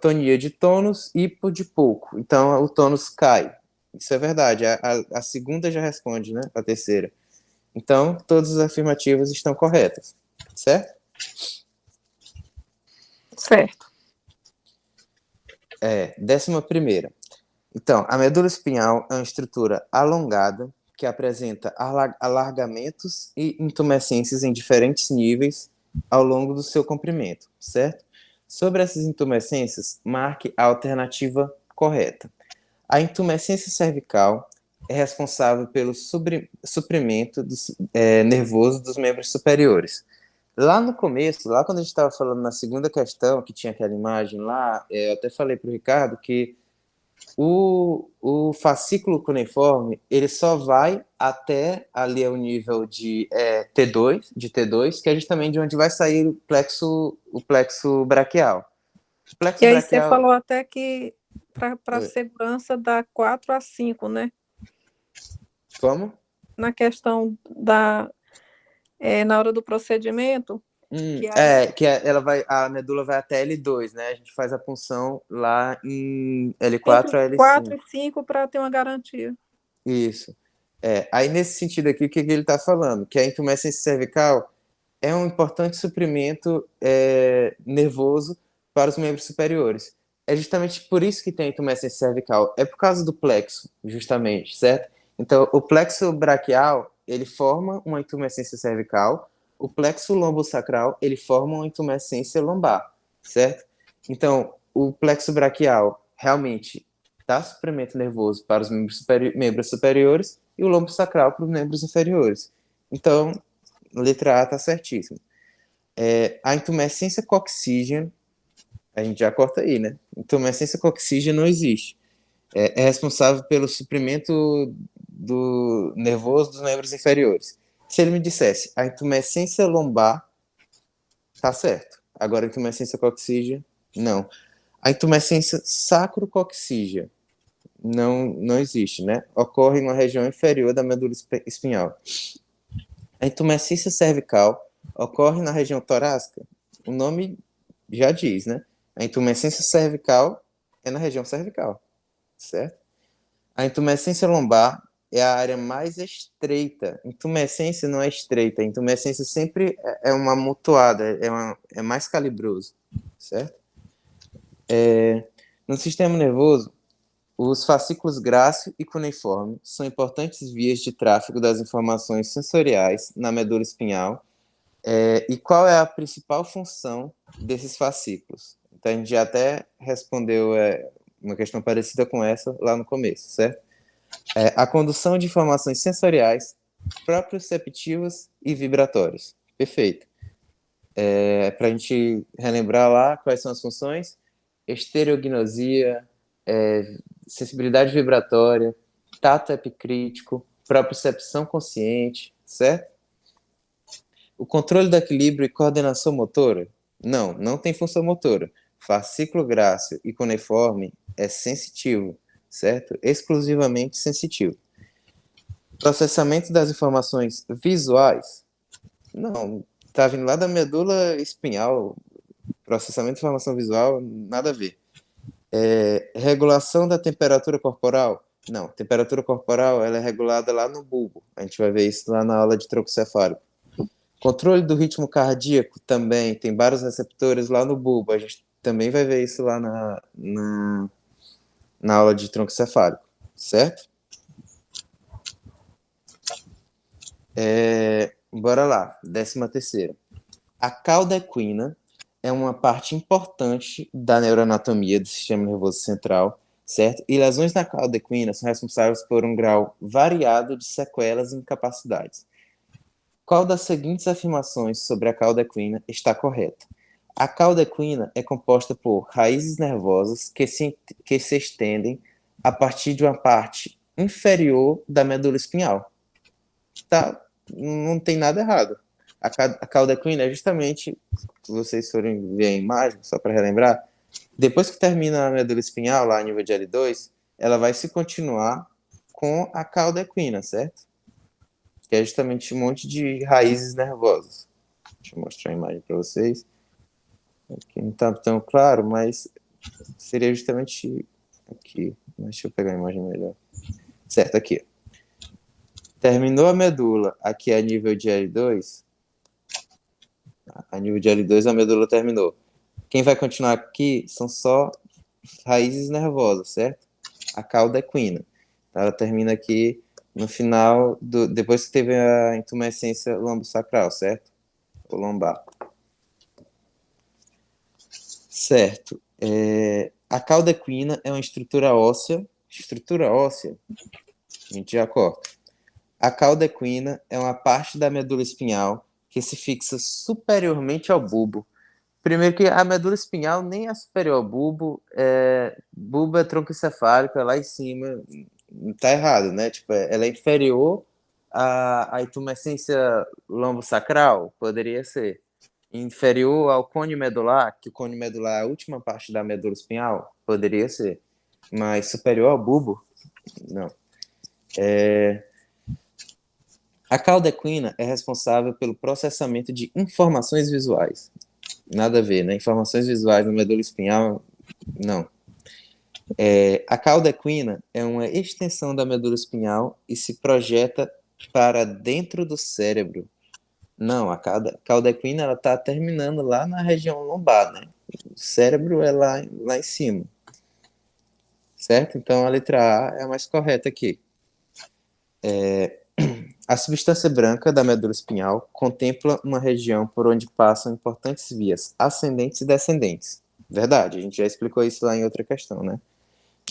Tonia de tônus, hipo de pouco. Então, o tônus cai. Isso é verdade. A segunda já responde, né? A terceira. Então, todas as afirmativas estão corretas. Certo? Certo. 11ª. Então, a medula espinhal é uma estrutura alongada que apresenta alargamentos e intumescências em diferentes níveis ao longo do seu comprimento, certo? Sobre essas intumescências, marque a alternativa correta. A intumescência cervical é responsável pelo suprimento nervoso dos membros superiores. Lá no começo, lá quando a gente estava falando na segunda questão, que tinha aquela imagem lá, eu até falei para o Ricardo que o fascículo cuneiforme, ele só vai até ali ao nível de T2, que é justamente de onde vai sair o plexo braquial. E aí você falou até que para segurança dá 4 a 5, né? Como? Na questão na hora do procedimento. A medula vai até L2, né? A gente faz a punção lá em L4 a L5. 4 e 5 para ter uma garantia. Isso. Aí, nesse sentido aqui, o que ele está falando? Que a intumescência cervical é um importante suprimento nervoso para os membros superiores. É justamente por isso que tem a intumescência cervical. É por causa do plexo, justamente, certo? Então, o plexo braquial, ele forma uma intumescência cervical. O plexo lombosacral, ele forma uma intumescência lombar. certo? Então, o plexo braquial realmente dá suprimento nervoso para os membros superiores e o lombo sacral para os membros inferiores. Então, letra A está certíssima. A intumescência coxígea, a gente já corta aí, né? Intumescência coxígea não existe. É responsável pelo suprimento do nervoso dos membros inferiores. Se ele me dissesse a intumescência lombar, tá certo. Agora a intumescência coxígea, não. A intumescência sacrocoxígea não existe, né? Ocorre na região inferior da medula espinhal. A intumescência cervical ocorre na região torácica. O nome já diz, né? A intumescência cervical é na região cervical, certo? A intumescência lombar é a área mais estreita. Intumescência não é estreita. A intumescência sempre é uma amontoada, é mais calibroso, certo? No sistema nervoso, os fascículos grácil e cuneiforme são importantes vias de tráfego das informações sensoriais na medula espinhal. E qual é a principal função desses fascículos? Então, a gente já até respondeu uma questão parecida com essa lá no começo, certo? A condução de informações sensoriais, proprioceptivas e vibratórias. Perfeito. Para a gente relembrar lá quais são as funções: estereognosia, sensibilidade vibratória, tato epicrítico, propriocepção consciente, certo? O controle do equilíbrio e coordenação motora? Não tem função motora. Fascículo grácil e cuneiforme é sensitivo, certo? Exclusivamente sensitivo. Processamento das informações visuais? Não, tá vindo lá da medula espinhal. Processamento de informação visual, nada a ver. Regulação da temperatura corporal? Não, temperatura corporal ela é regulada lá no bulbo. A gente vai ver isso lá na aula de tronco cefálico. Controle do ritmo cardíaco também, tem vários receptores lá no bulbo. A gente também vai ver isso lá na aula de tronco cefálico, certo? Bora lá, 13ª. A cauda equina é uma parte importante da neuroanatomia do sistema nervoso central, certo? E lesões na cauda equina são responsáveis por um grau variado de sequelas e incapacidades. Qual das seguintes afirmações sobre a cauda equina está correta? A cauda equina é composta por raízes nervosas que se estendem a partir de uma parte inferior da medula espinhal. Tá? Não tem nada errado. A cauda equina é justamente, se vocês forem ver a imagem, só para relembrar, depois que termina a medula espinhal, lá a nível de L2, ela vai se continuar com a cauda equina, certo? Que é justamente um monte de raízes nervosas. Deixa eu mostrar a imagem para vocês. Aqui não está tão claro, mas seria justamente aqui. Deixa eu pegar a imagem melhor. Certo, aqui. Terminou a medula aqui a nível de L2. A nível de L2 a medula terminou. Quem vai continuar aqui são só raízes nervosas, certo? A cauda equina. Ela termina aqui no final, depois que teve a intumescência lombosacral, certo? Ou lombar. Certo. A cauda equina é uma estrutura óssea. Estrutura óssea? A gente já corta. A cauda equina é uma parte da medula espinhal que se fixa superiormente ao bulbo. Primeiro que a medula espinhal nem é superior ao bulbo. Bulbo é tronco encefálico, é lá em cima. Tá errado, né? Tipo, ela é inferior à intumescência lombosacral, poderia ser. Inferior ao cone medular, que o cone medular é a última parte da medula espinhal, poderia ser. Mas superior ao bulbo, não. A cauda equina é responsável pelo processamento de informações visuais. Nada a ver, né? Informações visuais na medula espinhal, não. A cauda equina é uma extensão da medula espinhal e se projeta para dentro do cérebro. Não, a cauda equina está terminando lá na região lombar, né? O cérebro é lá em cima. Certo? Então a letra A é a mais correta aqui. A substância branca da medula espinhal contempla uma região por onde passam importantes vias ascendentes e descendentes. Verdade, a gente já explicou isso lá em outra questão, né?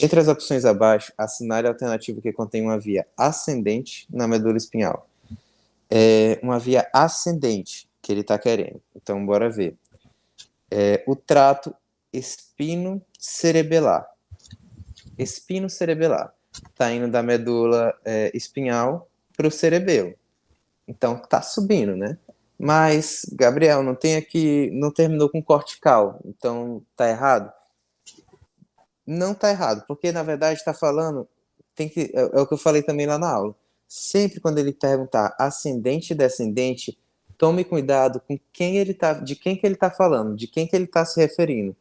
Entre as opções abaixo, assinale a alternativa que contém uma via ascendente na medula espinhal. É uma via ascendente que ele está querendo. Então, bora ver. O trato espino-cerebelar. Espino-cerebelar. Está indo da medula espinhal para o cerebelo. Então, está subindo, né? Mas, Gabriel, não terminou com cortical. Então, está errado? Não está errado, porque, na verdade, está falando... é o que eu falei também lá na aula. Sempre quando ele perguntar ascendente e descendente, tome cuidado com de quem que ele está falando, de quem que ele está se referindo.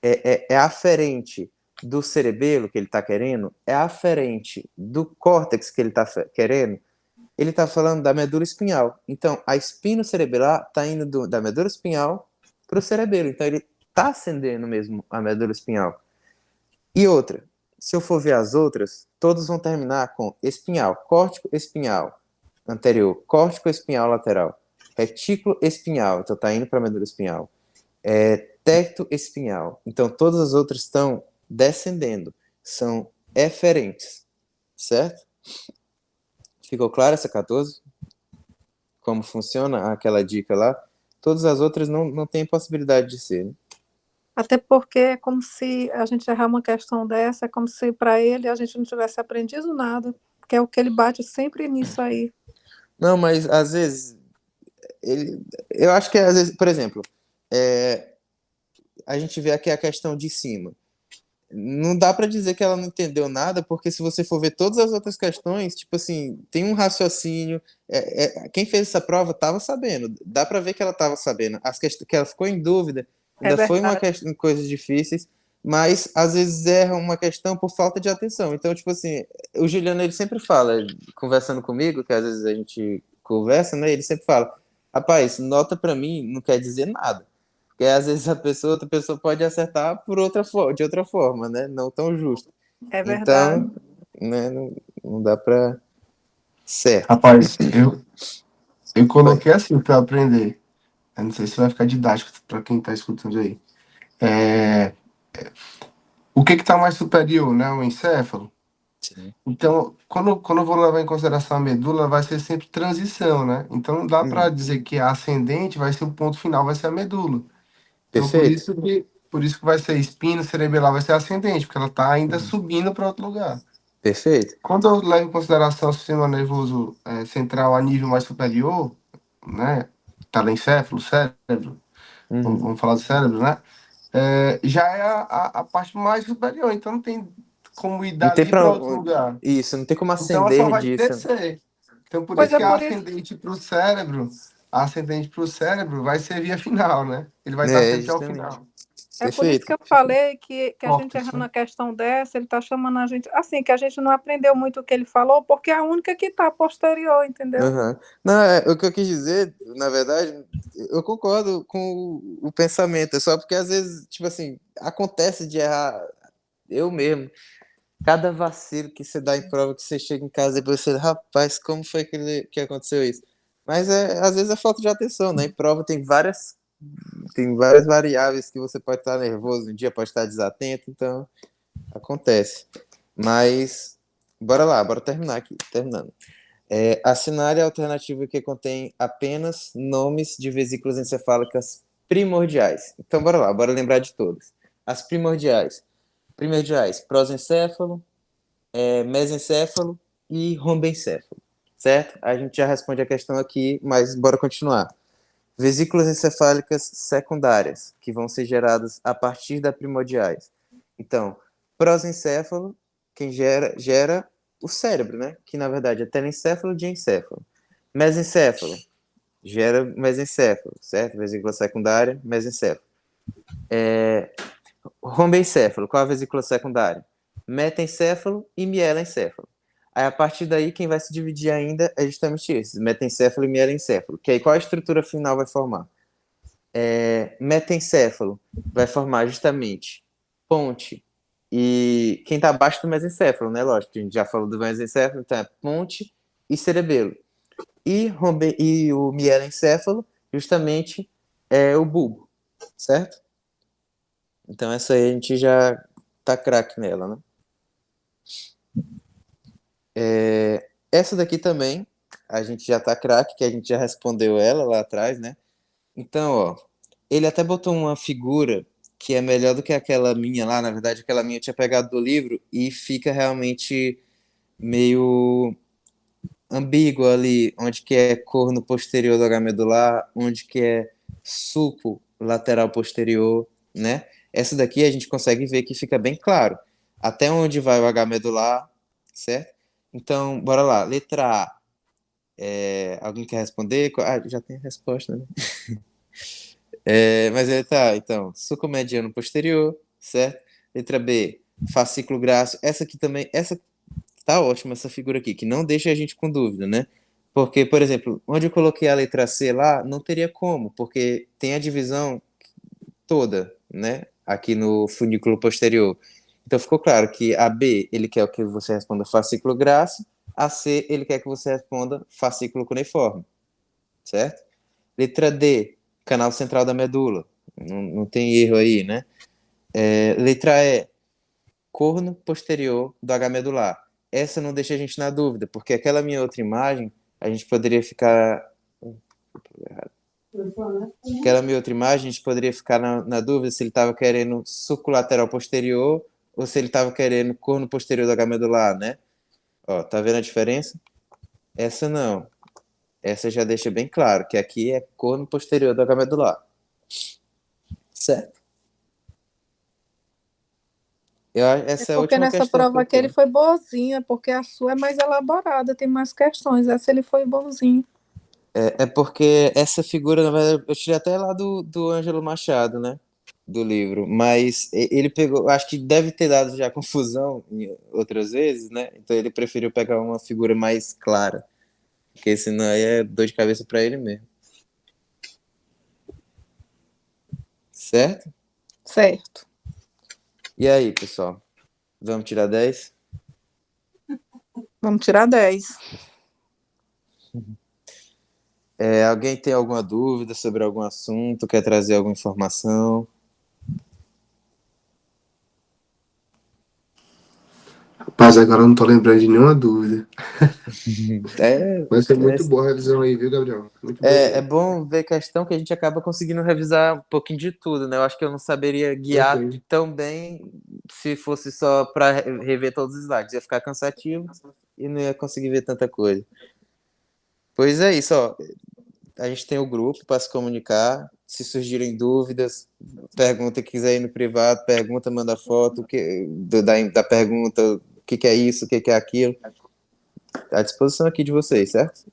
É aferente do cerebelo que ele está querendo? É aferente do córtex que ele está querendo? Ele está falando da medula espinhal. Então, a espino-cerebelar está indo da medula espinhal para o cerebelo. Então, ele está acendendo mesmo a medula espinhal. E outra, se eu for ver as outras, todos vão terminar com espinhal, córtico espinhal anterior, córtico espinhal lateral, retículo espinhal, então está indo para a medula espinhal, tecto espinhal. Então todas as outras estão descendendo, são eferentes, certo? Ficou claro essa 14? Como funciona aquela dica lá? Todas as outras não tem possibilidade de ser, né? Até porque é como se a gente errar uma questão dessa, é como se para ele a gente não tivesse aprendido nada, que é o que ele bate sempre nisso aí. Não, mas às vezes, eu acho que às vezes, por exemplo, a gente vê aqui a questão de cima. Não dá para dizer que ela não entendeu nada, porque se você for ver todas as outras questões, tipo assim, tem um raciocínio. Quem fez essa prova estava sabendo, dá para ver que ela estava sabendo. As questões que ela ficou em dúvida, ainda foi uma questão, coisas difíceis, mas às vezes erra uma questão por falta de atenção. Então, tipo assim, o Juliano ele sempre fala, conversando comigo, que às vezes a gente conversa, né? Ele sempre fala, rapaz, nota para mim não quer dizer nada. Porque às vezes outra pessoa pode acertar de outra forma, né? Não tão justo. É verdade. Então, né, não dá para certo. Rapaz, eu coloquei assim para aprender. Eu não sei se vai ficar didático para quem está escutando aí. O que está mais superior, né? O encéfalo. Sim. Então, quando eu vou levar em consideração a medula, vai ser sempre transição, né? Então, não dá para dizer que a ascendente vai ser o ponto final, vai ser a medula. Então, Perfeito. por isso que vai ser espino cerebelar, vai ser ascendente, porque ela está ainda subindo para outro lugar. Perfeito. Quando eu levo em consideração o sistema nervoso central a nível mais superior, né? Telencéfalo, cérebro, vamos falar do cérebro, né? Já é a parte mais superior, então não tem como ir Não tem dali para outro lugar. Isso, não tem como Então ela só ascender vai disso. descer. Então por Pois isso é que a por isso. ascendente para o cérebro, vai ser via final, né? Ele vai estar sempre ao Justamente. final. É por isso Perfeito. que eu falei que a gente Córtex, errando né? a questão dessa, ele está chamando a gente, assim, que a gente não aprendeu muito o que ele falou, porque é a única que está posterior, entendeu? Uhum. Não, o que eu quis dizer, na verdade, eu concordo com o pensamento, é só porque às vezes, tipo assim, acontece de errar eu mesmo. Cada vacilo que você dá em prova, que você chega em casa e você, rapaz, como foi que aconteceu isso? Mas às vezes é falta de atenção, né? Em prova tem várias variáveis que você pode estar nervoso, um dia pode estar desatento, então acontece. Mas bora lá, bora terminar aqui, terminando. Assinale a alternativa que contém apenas nomes de vesículas encefálicas primordiais. Então bora lá, bora lembrar de todas. As primordiais, prosencéfalo, mesencéfalo e rombencéfalo, certo? A gente já responde a questão aqui, mas bora continuar. Vesículas encefálicas secundárias, que vão ser geradas a partir das primordiais. Então, prosencéfalo, quem gera o cérebro, né? Que na verdade é telencéfalo de encéfalo. Mesencéfalo, gera mesencéfalo, certo? Vesícula secundária, mesencéfalo. Rombencéfalo, qual a vesícula secundária? Metencéfalo e mielencéfalo. Aí, a partir daí, quem vai se dividir ainda é justamente esses, metencéfalo e mielencéfalo. Que aí, qual a estrutura final vai formar? Metencéfalo vai formar justamente ponte e quem está abaixo do mesencéfalo, né? Lógico, a gente já falou do mesencéfalo, então é ponte e cerebelo. e o mielencéfalo, justamente, é o bulbo, certo? Então essa aí a gente já tá craque nela, né? Essa daqui também, a gente já tá craque, que a gente já respondeu ela lá atrás, né? Então, ó, ele até botou uma figura que é melhor do que aquela minha lá. Na verdade, aquela minha eu tinha pegado do livro e fica realmente meio ambíguo ali, onde que é corno posterior do H medular, onde que é sulco lateral posterior, né? Essa daqui a gente consegue ver que fica bem claro. Até onde vai o H medular, certo? Então, bora lá. Letra A. Alguém quer responder? Já tem a resposta, né? Mas tá, então, sulco mediano posterior, certo? Letra B, fascículo grácil. Essa aqui também, essa tá ótima, essa figura aqui, que não deixa a gente com dúvida, né? Porque, por exemplo, onde eu coloquei a letra C lá, não teria como, porque tem a divisão toda, né? Aqui no funículo posterior. Então ficou claro que a B, ele quer que você responda fascículo grácil, a C, ele quer que você responda fascículo cuneiforme, certo? Letra D, canal central da medula. Não tem erro aí, né? Letra E, corno posterior do H medular. Essa não deixa a gente na dúvida, porque aquela minha outra imagem, a gente poderia ficar. Aquela minha outra imagem, a gente poderia ficar na dúvida se ele estava querendo sulco lateral posterior ou se ele estava querendo corno posterior do H medular, né? Ó, tá vendo a diferença? Essa não. Essa já deixa bem claro que aqui é corno posterior do H medular. Certo? Essa é a Porque última nessa questão que prova eu aqui ele tenho. foi bonzinho, porque a sua é mais elaborada, tem mais questões. Essa ele foi bonzinho. É porque essa figura, na verdade, eu tirei até lá do Ângelo Machado, né? Do livro. Mas ele pegou, acho que deve ter dado já confusão em outras vezes, né? Então ele preferiu pegar uma figura mais clara. Porque senão aí é dor de cabeça para ele mesmo. Certo? Certo. E aí, pessoal? Vamos tirar 10? Vamos tirar 10. Alguém tem alguma dúvida sobre algum assunto? Quer trazer alguma informação? Rapaz, agora eu não tô lembrando de nenhuma dúvida. É, Vai ser muito boa a revisão aí, viu, Gabriel? Muito boa é mesmo. bom ver questão que a gente acaba conseguindo revisar um pouquinho de tudo, né? Eu acho que eu não saberia guiar Perfeito. tão bem se fosse só para rever todos os slides. Ia ficar cansativo e não ia conseguir ver tanta coisa. Pois é isso, ó. A gente tem o grupo para se comunicar. Se surgirem dúvidas, pergunta, quiser ir no privado, pergunta, manda foto da pergunta, o que é isso, o que é aquilo. À disposição aqui de vocês, certo?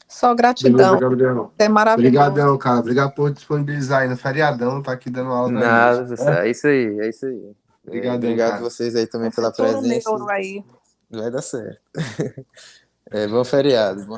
Só Beleza, gratidão. Gabriel. É maravilhoso. Obrigadão, cara. Obrigado por disponibilizar aí no feriadão, tá aqui dando aula pra gente. Nada, pessoal. É isso aí, é isso aí. Obrigadão, Obrigado cara. vocês aí também Um pela futuro presença. neuro aí. Vai dar certo. Bom feriado. Bom